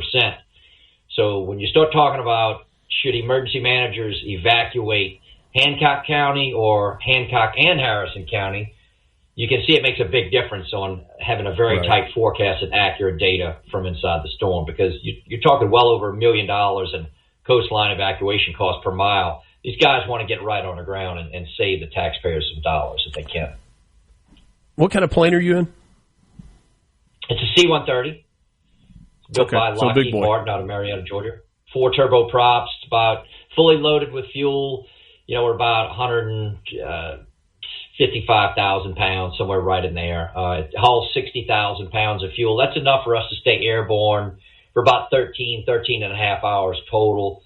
So when you start talking about should emergency managers evacuate Hancock County or Hancock and Harrison County, you can see it makes a big difference on having a very tight forecast and accurate data from inside the storm, because you're talking well over $1 million in coastline evacuation costs per mile. These guys want to get right on the ground and save the taxpayers some dollars if they can. What kind of plane are you in? It's a C-130. It's built by Lockheed Martin out of Marietta, Georgia. 4 turboprops. It's about fully loaded with fuel. We're about 155,000 pounds, somewhere right in there. It hauls 60,000 pounds of fuel. That's enough for us to stay airborne for about 13 and a half hours total.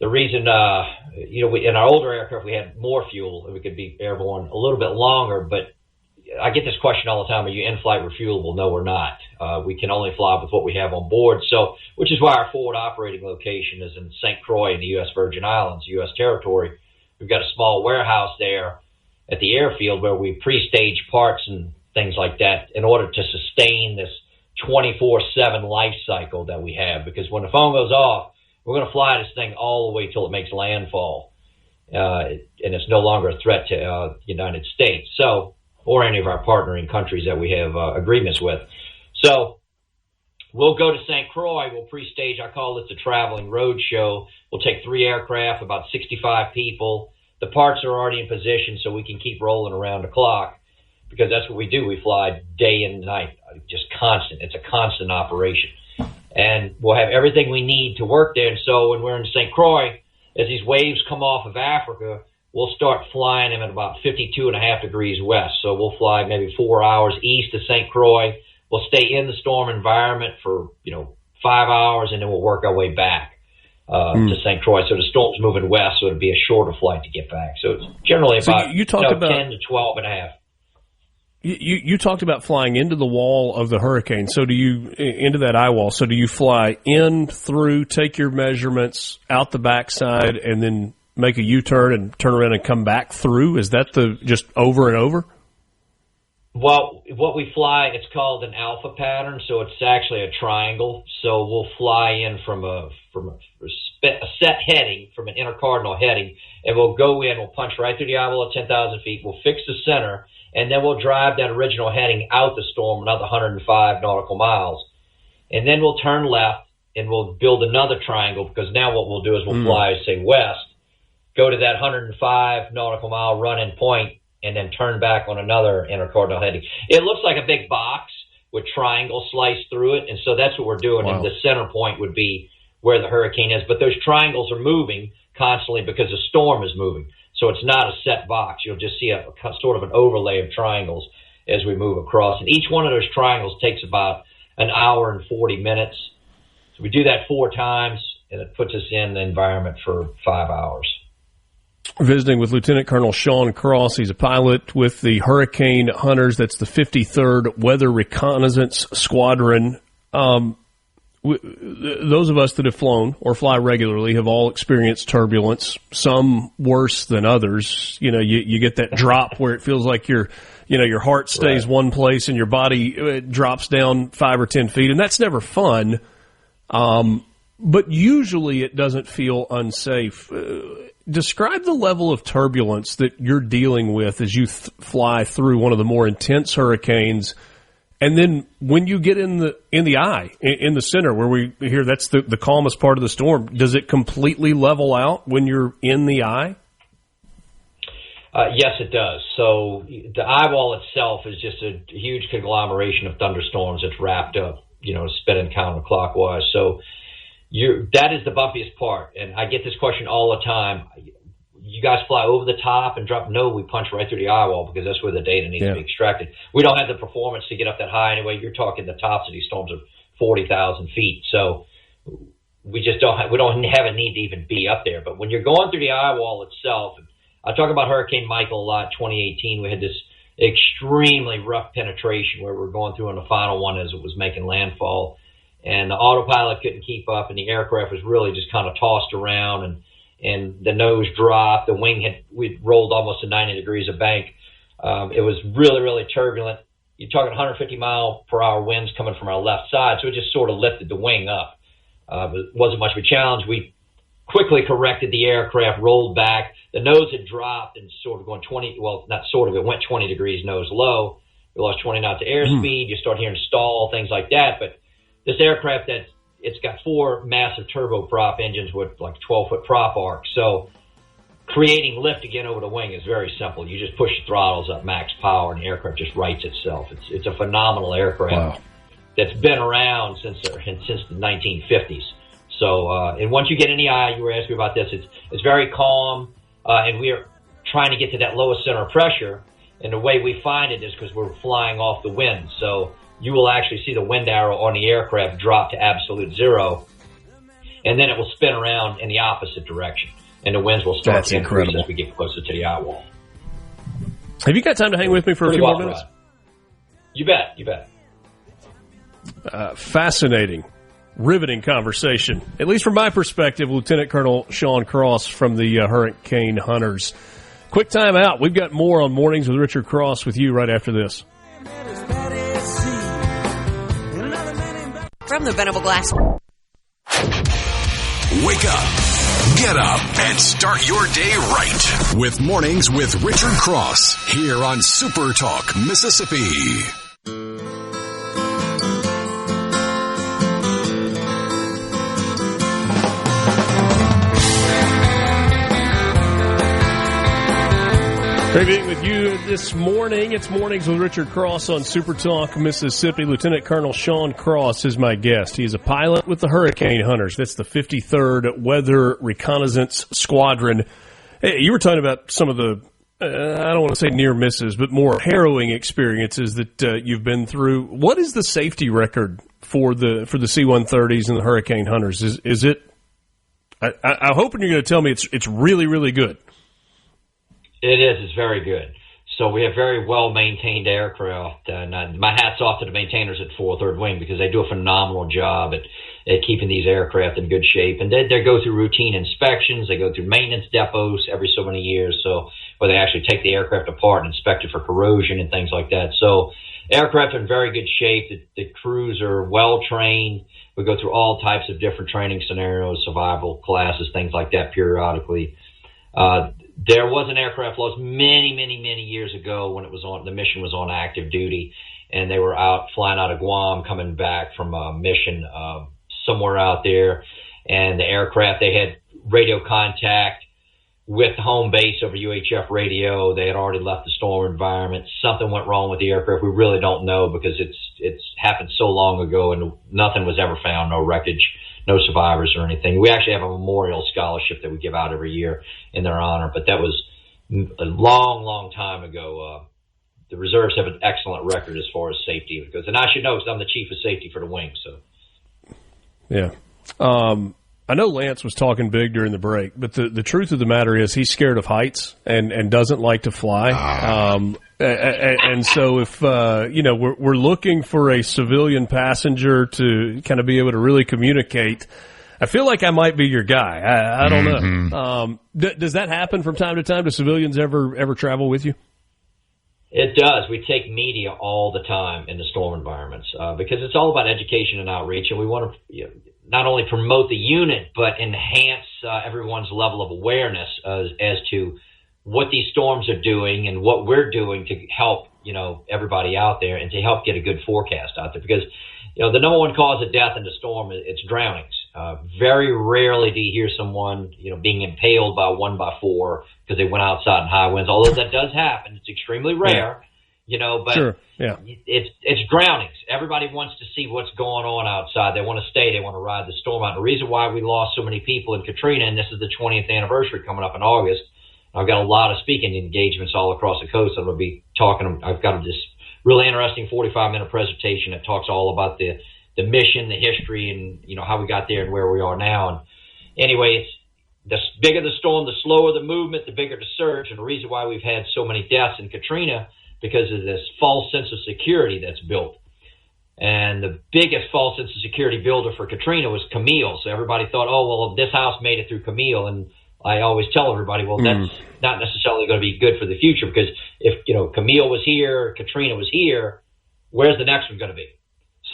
The reason, in our older aircraft, we had more fuel and we could be airborne a little bit longer, but I get this question all the time: are you in-flight refuelable? No, we're not. We can only fly with what we have on board. So, which is why our forward operating location is in St. Croix in the U.S. Virgin Islands, U.S. territory. We've got a small warehouse there at the airfield where we pre-stage parts and things like that in order to sustain this 24/7 life cycle that we have. Because when the phone goes off, we're going to fly this thing all the way till it makes landfall, and it's no longer a threat to the United States. So, or any of our partnering countries that we have agreements with. So we'll go to St. Croix. We'll pre-stage. I call this the traveling road show. We'll take 3 aircraft, about 65 people. The parts are already in position, so we can keep rolling around the clock, because that's what we do. We fly day and night, just constant. It's a constant operation. And we'll have everything we need to work there. And so when we're in St. Croix, as these waves come off of Africa, we'll start flying them at about 52.5 degrees west. So we'll fly maybe 4 hours east of St. Croix. we'll stay in the storm environment for 5 hours, and then we'll work our way back to St. Croix. So the storm's moving west, so it'd be a shorter flight to get back. So it's generally about 10 to 12 and a half. You talked about flying into the wall of the hurricane. So into that eye wall. So do you fly in, through, take your measurements out the backside, and then make a U-turn and turn around and come back through? Is that just over and over? Well, what we fly, it's called an alpha pattern, so it's actually a triangle. So we'll fly in from a set heading, from an intercardinal heading, and we'll go in, we'll punch right through the eye wall at 10,000 feet, we'll fix the center, and then we'll drive that original heading out the storm another 105 nautical miles. And then we'll turn left, and we'll build another triangle, because now what we'll do is we'll fly, say, west, go to that 105 nautical mile run-in point, and then turn back on another intercardinal heading. It looks like a big box with triangles sliced through it, and so that's what we're doing. Wow. And the center point would be where the hurricane is. But those triangles are moving constantly because the storm is moving. So it's not a set box. You'll just see a sort of an overlay of triangles as we move across. And each one of those triangles takes about an hour and 40 minutes. So we do that 4 times, and it puts us in the environment for 5 hours. Visiting with Lieutenant Colonel Sean Cross. He's a pilot with the Hurricane Hunters. That's the 53rd Weather Reconnaissance Squadron. Those of us that have flown or fly regularly have all experienced turbulence, some worse than others. You get that drop where it feels like your heart stays one place and your body drops down 5 or 10 feet, and that's never fun. But usually it doesn't feel unsafe. Describe the level of turbulence that you're dealing with as you fly through one of the more intense hurricanes. And then when you get in the eye, in the center, where we hear that's the calmest part of the storm, does it completely level out when you're in the eye? Yes, it does. So the eye wall itself is just a huge conglomeration of thunderstorms that's wrapped up, spinning counterclockwise. So that is the bumpiest part. And I get this question all the time. You guys fly over the top and drop? No, we punch right through the eye wall because that's where the data needs to be extracted. We don't have the performance to get up that high anyway. You're talking the tops of these storms are 40,000 feet. So we just don't have a need to even be up there. But when you're going through the eye wall itself, I talk about Hurricane Michael a lot. 2018, we had this extremely rough penetration where we're going through on the final one as it was making landfall. And the autopilot couldn't keep up, and the aircraft was really just kind of tossed around, and the nose dropped. The wing we'd rolled almost to 90 degrees of bank. It was really, really turbulent. You're talking 150 mile per hour winds coming from our left side, so it just sort of lifted the wing up. It wasn't much of a challenge. We quickly corrected the aircraft, rolled back. The nose had dropped and sort of going 20, well, not sort of, it went 20 degrees nose low. We lost 20 knots of airspeed. You start hearing stall, things like that. But this aircraft, it's got 4 massive turboprop engines with like 12-foot prop arcs. So creating lift again over the wing is very simple. You just push the throttles up max power, and the aircraft just rights itself. It's a phenomenal aircraft that's been around since the 1950s. So, and once you get in the eye, you were asking about this, it's very calm, and we are trying to get to that lowest center of pressure. And the way we find it is because we're flying off the wind. So you will actually see the wind arrow on the aircraft drop to absolute zero, and then it will spin around in the opposite direction, and the winds will start to increase as we get closer to the eye wall. Have you got time to hang with me for a few more minutes? You bet. Fascinating, riveting conversation, at least from my perspective, Lieutenant Colonel Sean Cross from the Hurricane Hunters. Quick time out. We've got more on Mornings with Richard Cross with you right after this. From the Venable Glass. Wake up, get up, and start your day right with Mornings with Richard Cross here on Super Talk, Mississippi. Great being with you this morning. It's Mornings with Richard Cross on Super Talk, Mississippi. Lieutenant Colonel Sean Cross is my guest. He is a pilot with the Hurricane Hunters. That's the 53rd Weather Reconnaissance Squadron. Hey, you were talking about some of the I don't want to say near misses, but more harrowing experiences that you've been through. What is the safety record for the C-130s and the Hurricane Hunters? Is it? I'm hoping you're going to tell me it's really, really good. It is. It's very good. So we have very well-maintained aircraft, and my hat's off to the maintainers at 403rd Wing because they do a phenomenal job at keeping these aircraft in good shape. And they go through routine inspections. They go through maintenance depots every so many years, so where they actually take the aircraft apart and inspect it for corrosion and things like that. So aircraft are in very good shape. The crews are well-trained. We go through all types of different training scenarios, survival classes, things like that periodically. There was an aircraft loss many years ago when the mission was on active duty, and they were flying out of Guam, coming back from a mission somewhere out there, and the aircraft, they had radio contact with the home base over UHF radio. They had already left the storm environment. Something went wrong with the aircraft. We really don't know because it's happened so long ago, and nothing was ever found, no wreckage, no survivors or anything. We actually have a memorial scholarship that we give out every year in their honor, but that was a long time ago. The reserves have an excellent record as far as safety goes, and I should know because I'm the chief of safety for the wing. So, yeah. I know Lance was talking big during the break, but the truth of the matter is he's scared of heights and doesn't like to fly. And so if, we're looking for a civilian passenger to kind of be able to really communicate, I feel like I might be your guy. I don't know. Does that happen from time to time? Do civilians ever travel with you? It does. We take media all the time in the storm environments because it's all about education and outreach, and we want to not only promote the unit but enhance everyone's level of awareness as to what these storms are doing and what we're doing to help everybody out there and to help get a good forecast out there because the number one cause of death in the storm it's drownings. Very rarely do you hear someone being impaled by 1x4 because they went outside in high winds. Although that does happen, it's extremely rare. But sure. Yeah. It's drownings. Everybody wants to see what's going on outside. They want to stay. They want to ride the storm out. And the reason why we lost so many people in Katrina, and this is the 20th anniversary coming up in August. I've got a lot of speaking engagements all across the coast. I'm going to be talking. I've got this really interesting 45-minute presentation that talks all about the mission, the history, and how we got there and where we are now. And anyway, it's the bigger the storm, the slower the movement, the bigger the surge. And the reason why we've had so many deaths in Katrina because of this false sense of security that's built. And the biggest false sense of security builder for Katrina was Camille. So everybody thought, oh, well, this house made it through Camille. And I always tell everybody, well, that's not necessarily going to be good for the future because if, Camille was here, Katrina was here, where's the next one going to be?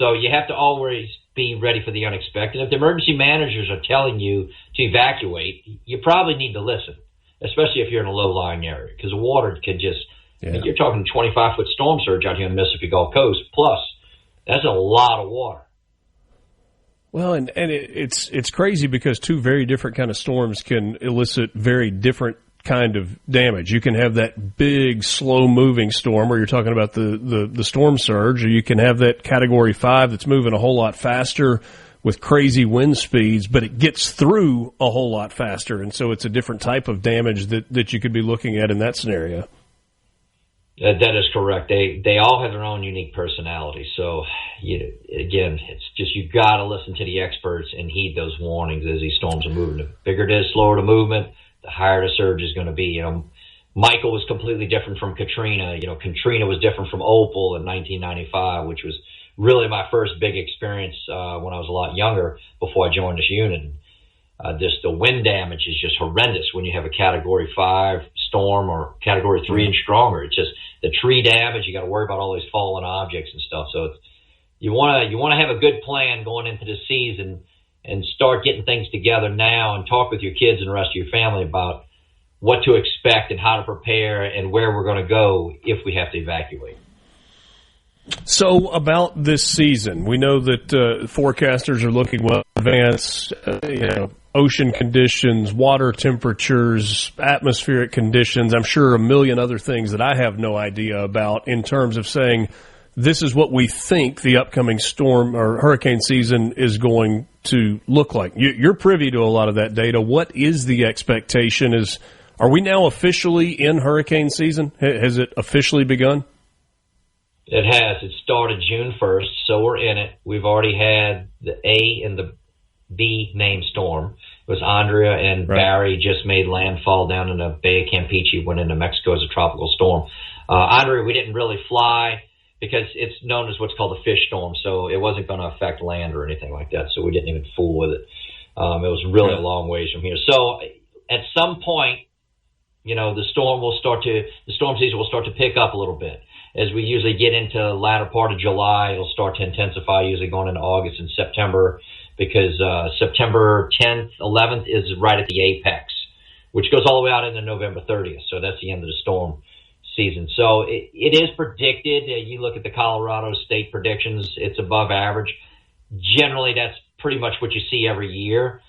So you have to always be ready for the unexpected. If the emergency managers are telling you to evacuate, you probably need to listen, especially if you're in a low-lying area because the water can just you're talking 25-foot storm surge out here in the Mississippi Gulf Coast. Plus, that's a lot of water. Well, and it's crazy because two very different kind of storms can elicit very different kind of damage. You can have that big, slow-moving storm where you're talking about the storm surge, or you can have that Category 5 that's moving a whole lot faster with crazy wind speeds, but it gets through a whole lot faster. And so it's a different type of damage that you could be looking at in that scenario. That is correct. They all have their own unique personality. So, again, it's just you've got to listen to the experts and heed those warnings as these storms are moving. The bigger it is, slower the movement, the higher the surge is going to be. Michael was completely different from Katrina. Katrina was different from Opal in 1995, which was really my first big experience when I was a lot younger before I joined this unit. The wind damage is just horrendous when you have a Category 5 storm or Category 3 and stronger. It's just the tree damage. You got to worry about all these fallen objects and stuff. So you want to have a good plan going into the season and start getting things together now and talk with your kids and the rest of your family about what to expect and how to prepare and where we're going to go if we have to evacuate. So about this season, we know that forecasters are looking well in advance, ocean conditions, water temperatures, atmospheric conditions, I'm sure a million other things that I have no idea about in terms of saying this is what we think the upcoming storm or hurricane season is going to look like. You're privy to a lot of that data. What is the expectation? Are we now officially in hurricane season? Has it officially begun? It has. It started June 1st, so we're in it. We've already had the A and the B named storm. It was Andrea and Barry just made landfall down in the Bay of Campeche, went into Mexico as a tropical storm. Andrea, we didn't really fly because it's known as what's called a fish storm, so it wasn't going to affect land or anything like that, so we didn't even fool with it. It was really a long ways from here. So at some point, the storm season will start to pick up a little bit. As we usually get into the latter part of July, it'll start to intensify, usually going into August and September, because September 10th, 11th is right at the apex, which goes all the way out into November 30th. So that's the end of the storm season. So it is predicted. You look at the Colorado state predictions, it's above average. Generally, that's pretty much what you see every year.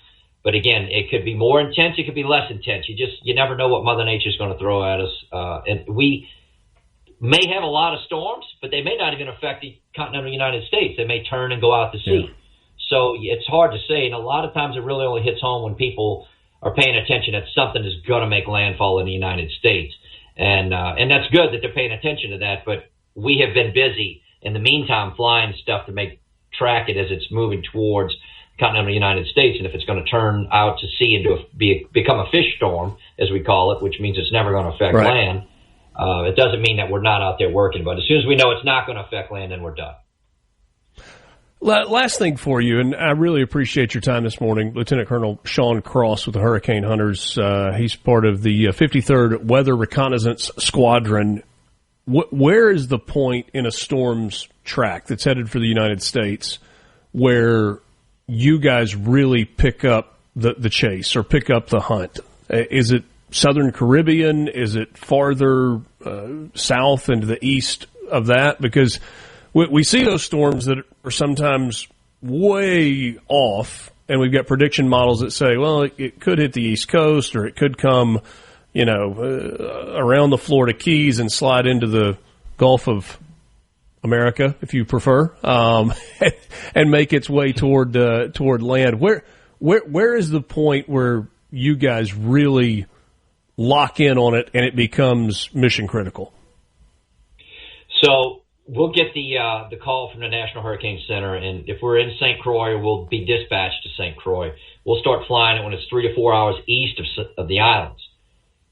But again, it could be more intense. It could be less intense. You never know what Mother Nature is going to throw at us. And we may have a lot of storms, but they may not even affect the continental United States. They may turn and go out to sea. Yeah. So it's hard to say. And a lot of times it really only hits home when people are paying attention that something is going to make landfall in the United States. And that's good that they're paying attention to that. But we have been busy in the meantime flying stuff to track it as it's moving towards continental United States, and if it's going to turn out to sea and become a fish storm, as we call it, which means it's never going to affect land, it doesn't mean that we're not out there working. But as soon as we know it's not going to affect land, then we're done. Last thing for you, and I really appreciate your time this morning, Lieutenant Colonel Sean Cross with the Hurricane Hunters. He's part of the 53rd Weather Reconnaissance Squadron. Where is the point in a storm's track that's headed for the United States where you guys really pick up the chase or pick up the hunt? Is it Southern Caribbean? Is it farther south into the east of that? Because we see those storms that are sometimes way off, and we've got prediction models that say, well, it could hit the East Coast, or it could come, around the Florida Keys and slide into the Gulf of America, if you prefer, and make its way toward land. Where is the point where you guys really lock in on it and it becomes mission critical? So we'll get the call from the National Hurricane Center, and if we're in St. Croix, we'll be dispatched to St. Croix. We'll start flying it when it's 3 to 4 hours east of the islands,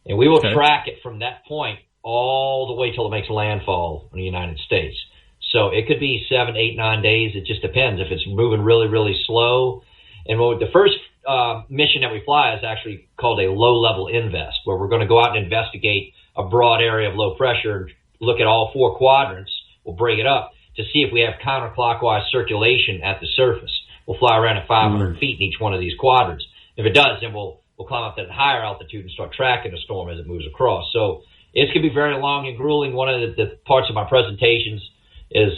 and we will track it from that point all the way till it makes landfall in the United States. So it could be 7, 8, 9 days. It just depends if it's moving really, really slow. And the first mission that we fly is actually called a low-level invest, where we're going to go out and investigate a broad area of low pressure and look at all 4 quadrants. We'll break it up to see if we have counterclockwise circulation at the surface. We'll fly around at 500 feet in each one of these quadrants. If it does, then we'll climb up to the higher altitude and start tracking the storm as it moves across. So it's going to be very long and grueling. One of the parts of my presentations is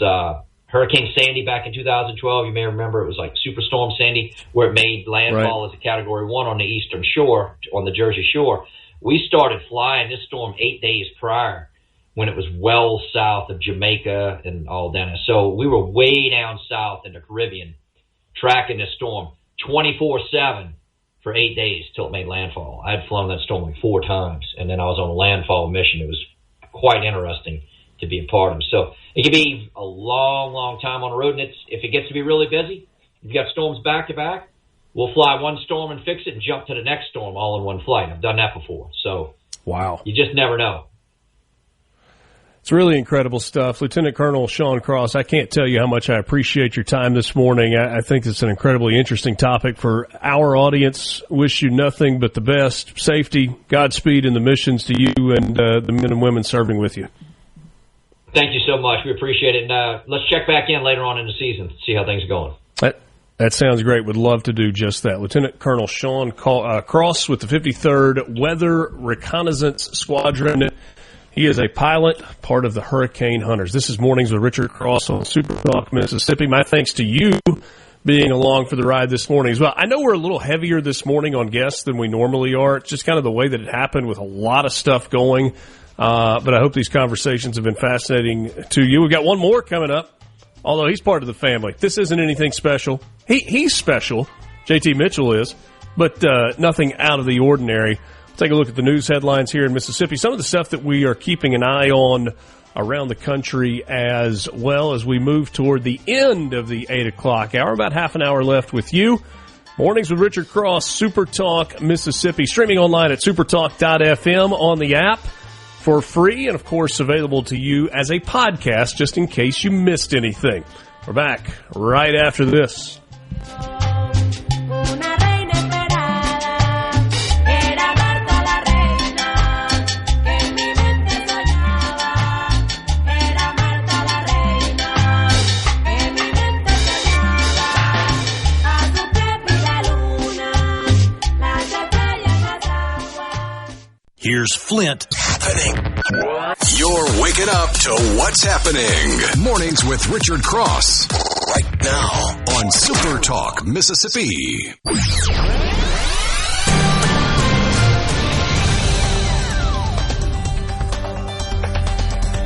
Hurricane Sandy back in 2012. You may remember it was like Superstorm Sandy, where it made landfall as a Category 1 on the eastern shore, on the Jersey Shore. We started flying this storm 8 days prior, when it was well south of Jamaica and all down there. So we were way down south in the Caribbean tracking this storm 24/7 for 8 days till it made landfall. I had flown that storm like 4 times, and then I was on a landfall mission. It was quite interesting to be a part of. So it could be a long, long time on the road, and if it gets to be really busy, if you've got storms back to back, we'll fly one storm and fix it and jump to the next storm all in one flight. I've done that before. So you just never know. It's really incredible stuff. Lieutenant Colonel Sean Cross, I can't tell you how much I appreciate your time this morning. I think it's an incredibly interesting topic for our audience. Wish you nothing but the best, safety, Godspeed in the missions to you and the men and women serving with you. Thank you so much. We appreciate it. And let's check back in later on in the season to see how things are going. That sounds great. Would love to do just that. Lieutenant Colonel Sean Cross with the 53rd Weather Reconnaissance Squadron. He is a pilot, part of the Hurricane Hunters. This is Mornings with Richard Cross on SuperTalk, Mississippi. My thanks to you being along for the ride this morning as well. I know we're a little heavier this morning on guests than we normally are. It's just kind of the way that it happened with a lot of stuff going. But I hope these conversations have been fascinating to you. We've got one more coming up, although he's part of the family. This isn't anything special. He's special. JT Mitchell is, but nothing out of the ordinary. We'll Take a look at the news headlines here in Mississippi. Some of the stuff that we are keeping an eye on around the country as well as we move toward the end of the 8 o'clock hour. About half an hour left with you. Mornings with Richard Cross, Super Talk Mississippi. Streaming online at supertalk.fm on the app for free. And, of course, available to you as a podcast just in case you missed anything. We're back right after this. Here's Flint happening. You're waking up to what's happening. Mornings with Richard Cross. Right now on Super Talk Mississippi.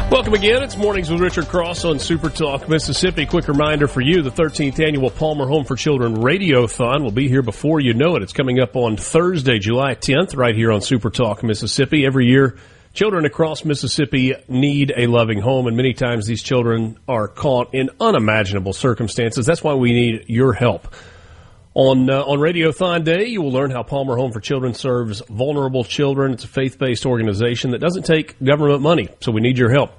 Welcome again. It's Mornings with Richard Cross on Super Talk Mississippi. Quick reminder for you, the 13th annual Palmer Home for Children Radiothon will be here before you know it. It's coming up on Thursday, July 10th, right here on Super Talk Mississippi. Every year, children across Mississippi need a loving home, and many times these children are caught in unimaginable circumstances. That's why we need your help. On Radiothon Day, you will learn how Palmer Home for Children serves vulnerable children. It's a faith-based organization that doesn't take government money, so we need your help.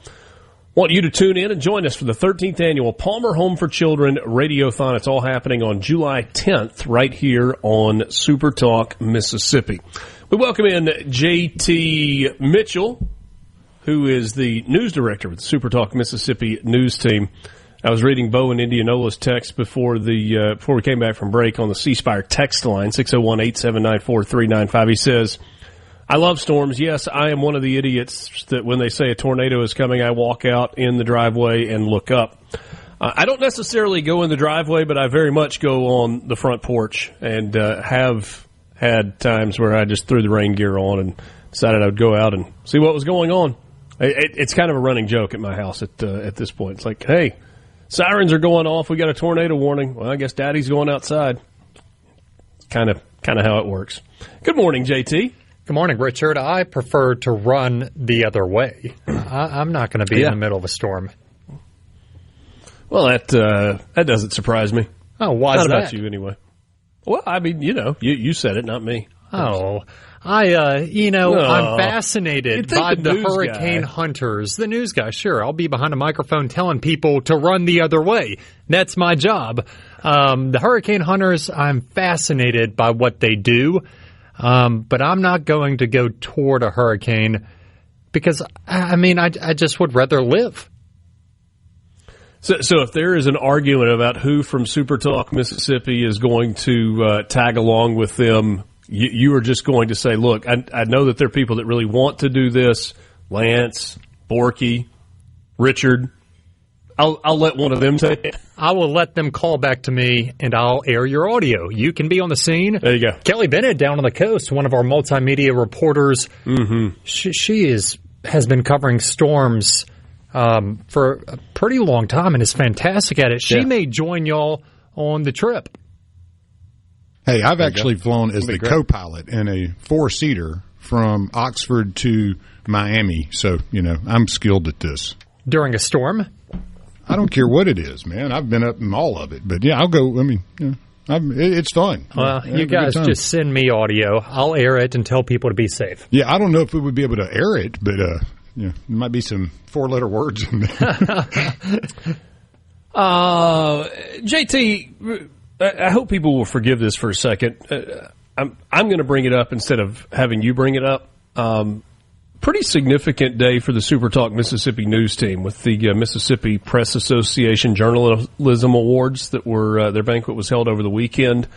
Want you to tune in and join us for the 13th annual Palmer Home for Children Radiothon. It's all happening on July 10th right here on Super Talk Mississippi. We welcome in J.T. Mitchell, who is the news director with the Super Talk Mississippi news team. I was reading Bo in Indianola's text before we came back from break on the C Spire text line, 601-879-4395. He says, I love storms. Yes, I am one of the idiots that when they say a tornado is coming, I walk out in the driveway and look up. I don't necessarily go in the driveway, but I very much go on the front porch and have had times where I just threw the rain gear on and decided I would go out and see what was going on. It's kind of a running joke at my house at this point. It's like, hey, sirens are going off. We got a tornado warning. Well, I guess Daddy's going outside. Kind of how it works. Good morning, JT. Good morning, Richard. I prefer to run the other way. I'm not going to be in the middle of a storm. Well, that doesn't surprise me. Oh, why is that? Not about you, anyway. Well, I mean, you said it, not me. Oh, I'm fascinated by the hurricane hunters. The news guy, sure. I'll be behind a microphone telling people to run the other way. That's my job. The hurricane hunters, I'm fascinated by what they do. But I'm not going to go toward a hurricane because, I just would rather live. So if there is an argument about who from Super Talk Mississippi is going to tag along with them, you are just going to say, look, I know that there are people that really want to do this. Lance, Borky, Richard. I'll let one of them take it. I will let them call back to me, and I'll air your audio. You can be on the scene. There you go. Kelly Bennett down on the coast, one of our multimedia reporters. Mm-hmm. She has been covering storms for a pretty long time and is fantastic at it. She may join y'all on the trip. Hey, I've actually flown as the co-pilot in a 4-seater from Oxford to Miami, so, I'm skilled at this. During a storm? I don't care what it is, man. I've been up in all of it. But, yeah, I'll go. It's fun. Well, you guys just send me audio. I'll air it and tell people to be safe. Yeah, I don't know if we would be able to air it, but there might be some 4-letter words in there. JT, I hope people will forgive this for a second. I'm going to bring it up instead of having you bring it up. Pretty significant day for the Super Talk Mississippi news team with the Mississippi Press Association Journalism Awards that were their banquet was held over the weekend.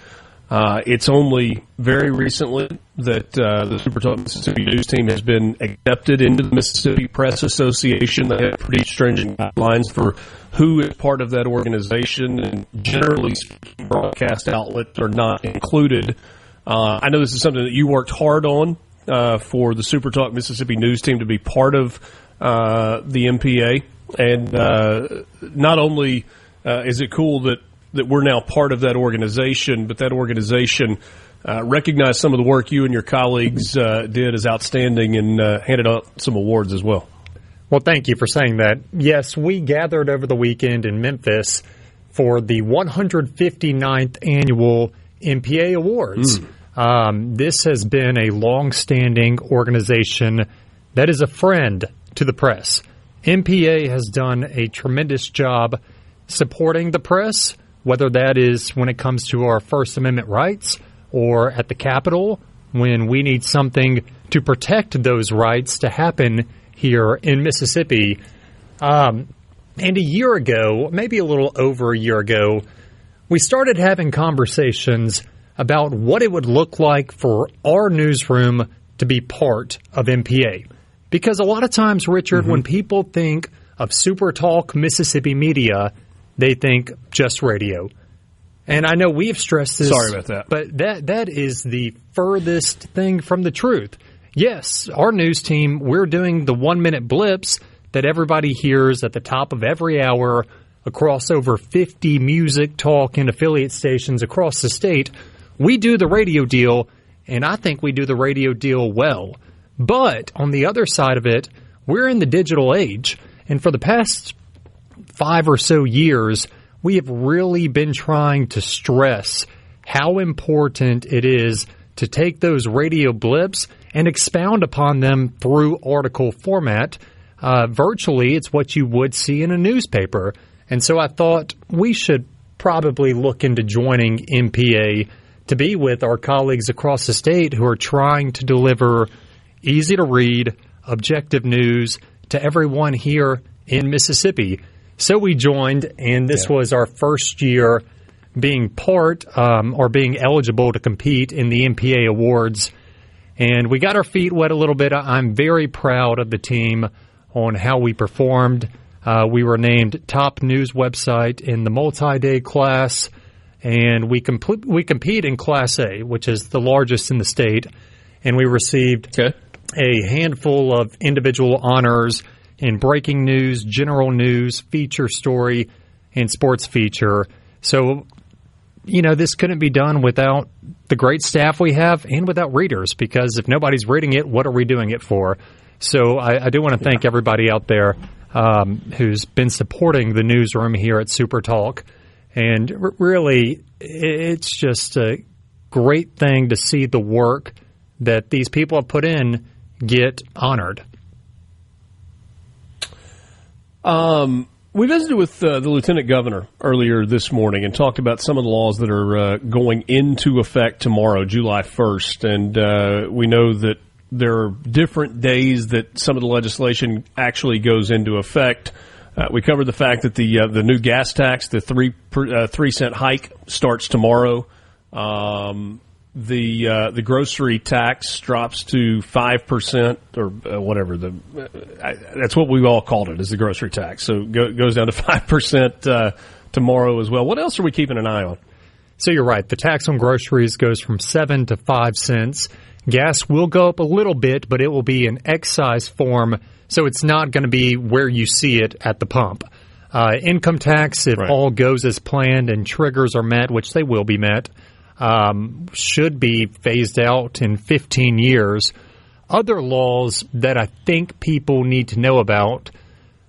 It's only very recently that the Super Talk Mississippi news team has been accepted into the Mississippi Press Association. They have pretty stringent guidelines for who is part of that organization, and generally speaking, broadcast outlets are not included. I know this is something that you worked hard on. For the Super Talk Mississippi news team to be part of the MPA. And not only is it cool that we're now part of that organization, but that organization recognize some of the work you and your colleagues did as outstanding and handed out some awards as well. Well, thank you for saying that. Yes, we gathered over the weekend in Memphis for the 159th annual MPA Awards. This has been a long-standing organization that is a friend to the press. MPA has done a tremendous job supporting the press, whether that is when it comes to our First Amendment rights or at the Capitol when we need something to protect those rights to happen here in Mississippi. And a year ago, maybe a little over a year ago, we started having conversations about what it would look like for our newsroom to be part of MPA. Because a lot of times, Richard, when people think of SuperTalk Mississippi Media, they think just radio. And I know we've stressed this. Sorry about that. But that is the furthest thing from the truth. Yes, our news team, we're doing the 1-minute blips that everybody hears at the top of every hour across over 50 music, talk, and affiliate stations across the state. We do the radio deal, and I think we do the radio deal well. But on the other side of it, we're in the digital age, and for the past 5 or so years, we have really been trying to stress how important it is to take those radio blips and expound upon them through article format. Virtually, it's what you would see in a newspaper. And so I thought we should probably look into joining MPA to be with our colleagues across the state who are trying to deliver easy-to-read, objective news to everyone here in Mississippi. So we joined, and this was our first year being part or being eligible to compete in the MPA Awards. And we got our feet wet a little bit. I'm very proud of the team on how we performed. We were named top news website in the multi-day class, and we compete in Class A, which is the largest in the state, and we received a handful of individual honors in breaking news, general news, feature story, and sports feature. So, you know, this couldn't be done without the great staff we have and without readers, because if nobody's reading it, what are we doing it for? So I do want to thank everybody out there who's been supporting the newsroom here at SuperTalk. And really, it's just a great thing to see the work that these people have put in get honored. We visited with the Lieutenant Governor earlier this morning and talked about some of the laws that are going into effect tomorrow, July 1st. And we know that there are different days that some of the legislation actually goes into effect. We covered the fact that the new gas tax, the 3-cent hike, starts tomorrow. The grocery tax drops to 5% or whatever. That's what we all called it, is the grocery tax. So it goes down to 5% tomorrow as well. What else are we keeping an eye on? So you're right. The tax on groceries goes from 7 to 5 cents. Gas will go up a little bit, but it will be in excise form, so it's not going to be where you see it at the pump. Income tax, if all goes as planned and triggers are met, which they will be met, should be phased out in 15 years. Other laws that I think people need to know about,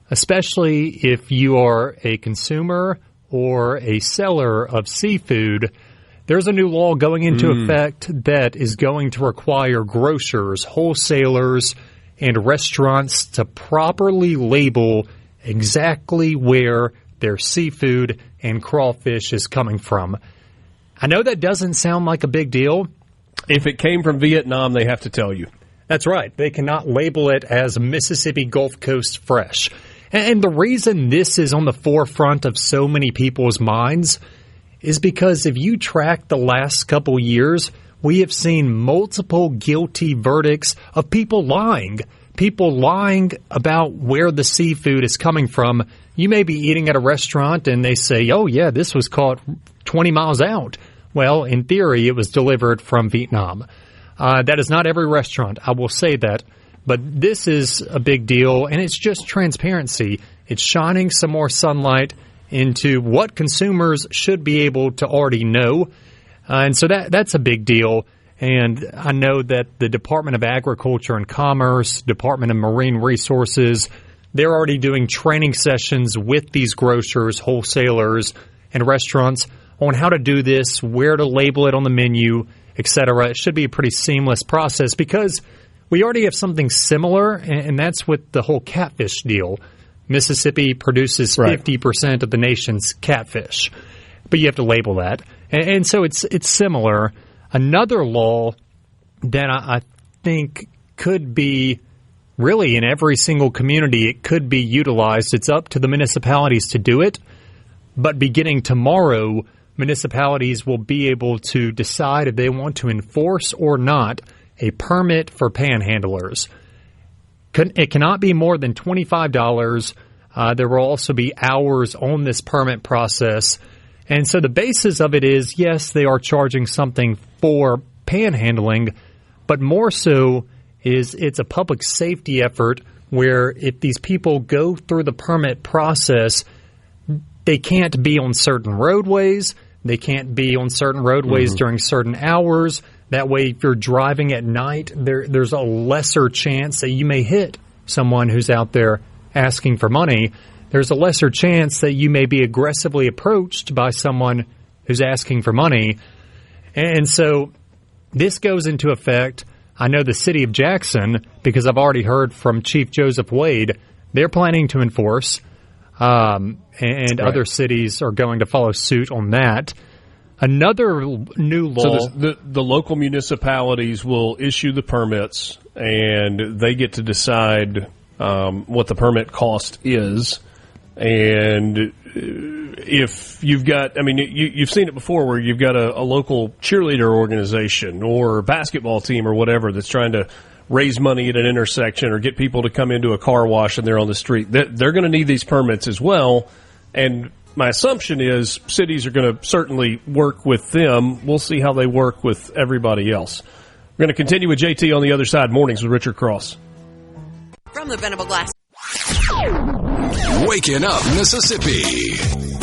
especially if you are a consumer or a seller of seafood, there's a new law going into effect that is going to require grocers, wholesalers, and restaurants to properly label exactly where their seafood and crawfish is coming from. I know that doesn't sound like a big deal. If it came from Vietnam, they have to tell you. That's right. They cannot label it as Mississippi Gulf Coast fresh. And the reason this is on the forefront of so many people's minds is because if you track the last couple years, we have seen multiple guilty verdicts of people lying about where the seafood is coming from. You may be eating at a restaurant and they say, oh, yeah, this was caught 20 miles out. Well, in theory, it was delivered from Vietnam. That is not every restaurant, I will say that. But this is a big deal, and it's just transparency. It's shining some more sunlight into what consumers should be able to already know. And so that's a big deal. And I know that the Department of Agriculture and Commerce, Department of Marine Resources, they're already doing training sessions with these grocers, wholesalers, and restaurants on how to do this, where to label it on the menu, etc. It should be a pretty seamless process because we already have something similar, and that's with the whole catfish deal. Mississippi produces 50% of the nation's catfish, but you have to label that. And so it's similar. Another law that I think could be really in every single community, it could be utilized. It's up to the municipalities to do it. But beginning tomorrow, municipalities will be able to decide if they want to enforce or not a permit for panhandlers. It cannot be more than $25. There will also be hours on this permit process. And so the basis of it is, yes, they are charging something for panhandling, but more so is it's a public safety effort where if these people go through the permit process, they can't be on certain roadways. They can't be on certain roadways during certain hours. That way, if you're driving at night, there's a lesser chance that you may hit someone who's out there asking for money. There's a lesser chance that you may be aggressively approached by someone who's asking for money. And so this goes into effect. I know the city of Jackson, because I've already heard from Chief Joseph Wade, they're planning to enforce, and other cities are going to follow suit on that. Another new law. So the local municipalities will issue the permits, and they get to decide what the permit cost is. And if you've got, I mean, you've seen it before where you've got a local cheerleader organization or basketball team or whatever that's trying to raise money at an intersection or get people to come into a car wash and they're on the street. They're going to need these permits as well. And my assumption is cities are going to certainly work with them. We'll see how they work with everybody else. We're going to continue with JT on the other side. Mornings with Richard Cross. From the Venable Glass. Waking up Mississippi.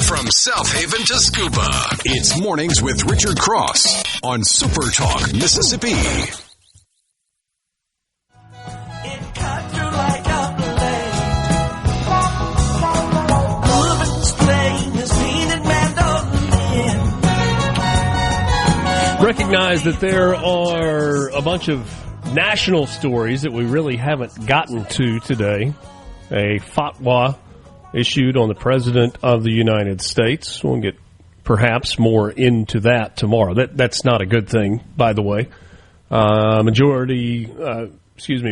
From South Haven to Scuba, it's Mornings with Richard Cross on SuperTalk Mississippi. Recognize that there are a bunch of national stories that we really haven't gotten to today. A fatwa issued on the President of the United States. We'll get perhaps more into that tomorrow. That's not a good thing, by the way.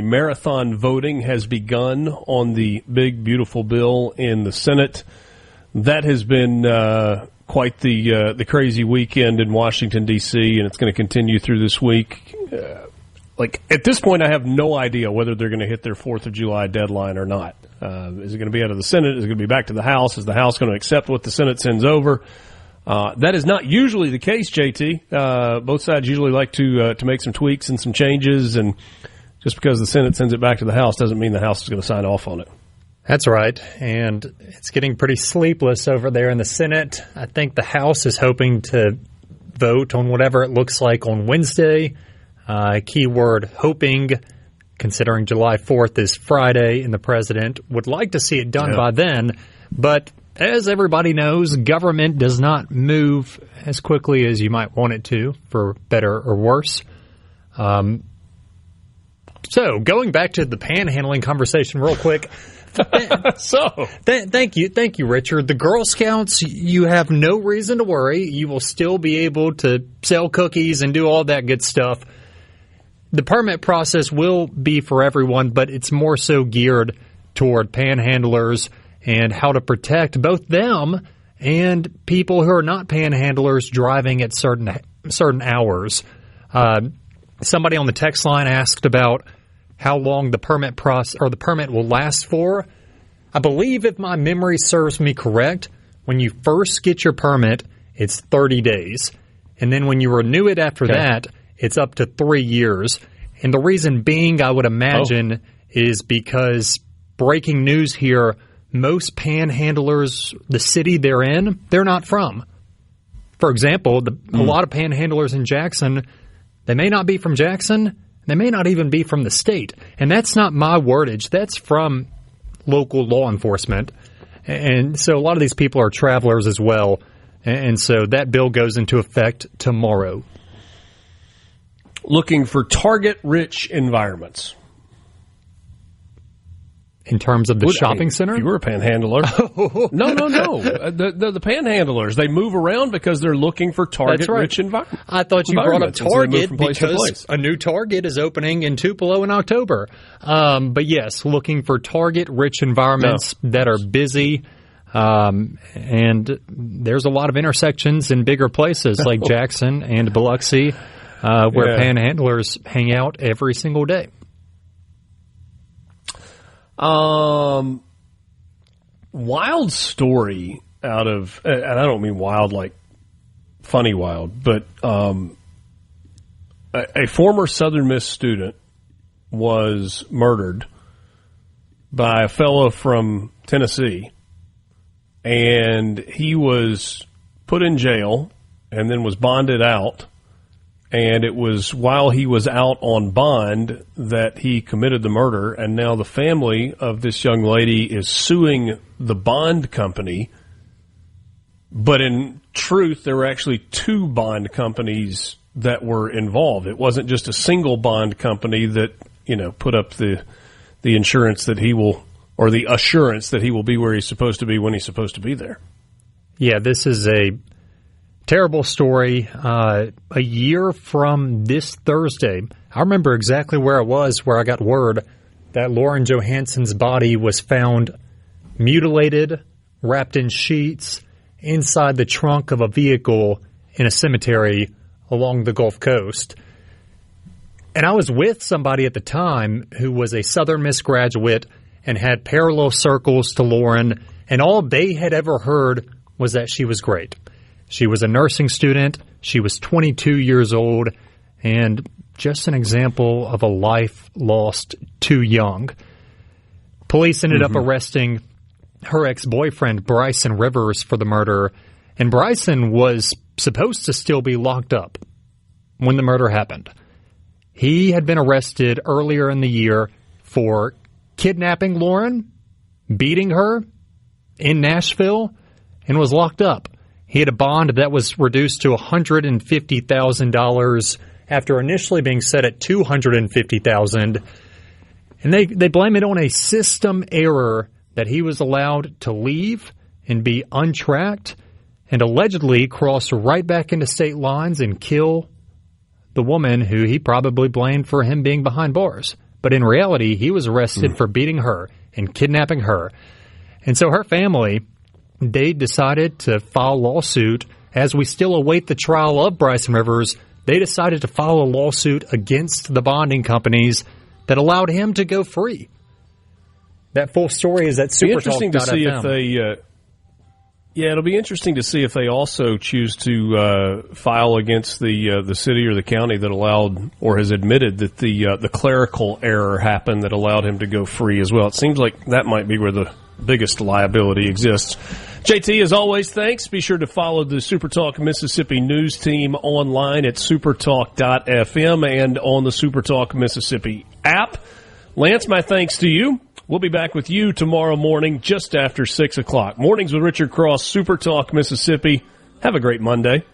Marathon voting has begun on the big, beautiful bill in the Senate. That has been quite the crazy weekend in Washington, D.C., and it's going to continue through this week. At this point, I have no idea whether they're going to hit their 4th of July deadline or not. Is it going to be out of the Senate? Is it going to be back to the House? Is the House going to accept what the Senate sends over? That is not usually the case, JT. Both sides usually like to make some tweaks and some changes, and just because the Senate sends it back to the House doesn't mean the House is going to sign off on it. That's right, and it's getting pretty sleepless over there in the Senate. I think the House is hoping to vote on whatever it looks like on Wednesday. Keyword hoping, considering July 4th is Friday, and the president would like to see it done by then. But as everybody knows, government does not move as quickly as you might want it to, for better or worse. So, going back to the panhandling conversation real quick. Thank you, Richard. The Girl Scouts, you have no reason to worry. You will still be able to sell cookies and do all that good stuff. The permit process will be for everyone, but it's more so geared toward panhandlers and how to protect both them and people who are not panhandlers driving at certain hours. Somebody on the text line asked about how long the permit process or the permit will last for. I believe, if my memory serves me correct, when you first get your permit, it's 30 days. And then when you renew it after that, it's up to 3 years. And the reason being, I would imagine, is because, breaking news here, most panhandlers, the city they're in, they're not from. For example, a lot of panhandlers in Jackson, they may not be from Jackson. They may not even be from the state. And that's not my wordage. That's from local law enforcement. And so a lot of these people are travelers as well. And so that bill goes into effect tomorrow. Looking for target-rich environments. In terms of the shopping center? If you were a panhandler. No. The panhandlers, they move around because they're looking for target-rich environments. I thought you brought up Target because a new Target is opening in Tupelo in October. But yes, looking for target-rich environments that are busy. And there's a lot of intersections in bigger places like Jackson and Biloxi where panhandlers hang out every single day. Wild story out of, and I don't mean wild like funny wild, but a former Southern Miss student was murdered by a fellow from Tennessee, and he was put in jail and then was bonded out. And it was while he was out on bond that he committed the murder, and now the family of this young lady is suing the bond company. But in truth, there were actually two bond companies that were involved. It wasn't just a single bond company that, put up the insurance that he will, or the assurance that he will be where he's supposed to be when he's supposed to be there. Yeah, this is a terrible story. A year from this Thursday, I remember exactly where I was, where I got word that Lauren Johansson's body was found mutilated, wrapped in sheets, inside the trunk of a vehicle in a cemetery along the Gulf Coast. And I was with somebody at the time who was a Southern Miss graduate and had parallel circles to Lauren, and all they had ever heard was that she was great. She was a nursing student. She was 22 years old, and just an example of a life lost too young. Police ended up arresting her ex-boyfriend, Bryson Rivers, for the murder, and Bryson was supposed to still be locked up when the murder happened. He had been arrested earlier in the year for kidnapping Lauren, beating her in Nashville, and was locked up. He had a bond that was reduced to $150,000 after initially being set at $250,000. And they blame it on a system error that he was allowed to leave and be untracked and allegedly cross right back into state lines and kill the woman who he probably blamed for him being behind bars. But in reality, he was arrested for beating her and kidnapping her. And so her family, they decided to file a lawsuit. As we still await the trial of Bryson Rivers, they decided to file a lawsuit against the bonding companies that allowed him to go free. That full story is at SuperTalk.fm. Interesting to see if they, it'll be interesting to see if they also choose to file against the city or the county that allowed or has admitted that the clerical error happened that allowed him to go free as well. It seems like that might be where the biggest liability exists. JT, as always, thanks. Be sure to follow the SuperTalk Mississippi news team online at supertalk.fm and on the SuperTalk Mississippi app. Lance, my thanks to you. We'll be back with you tomorrow morning just after 6 o'clock. Mornings with Richard Cross, SuperTalk Mississippi. Have a great Monday.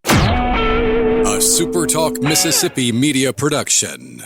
A SuperTalk Mississippi media production.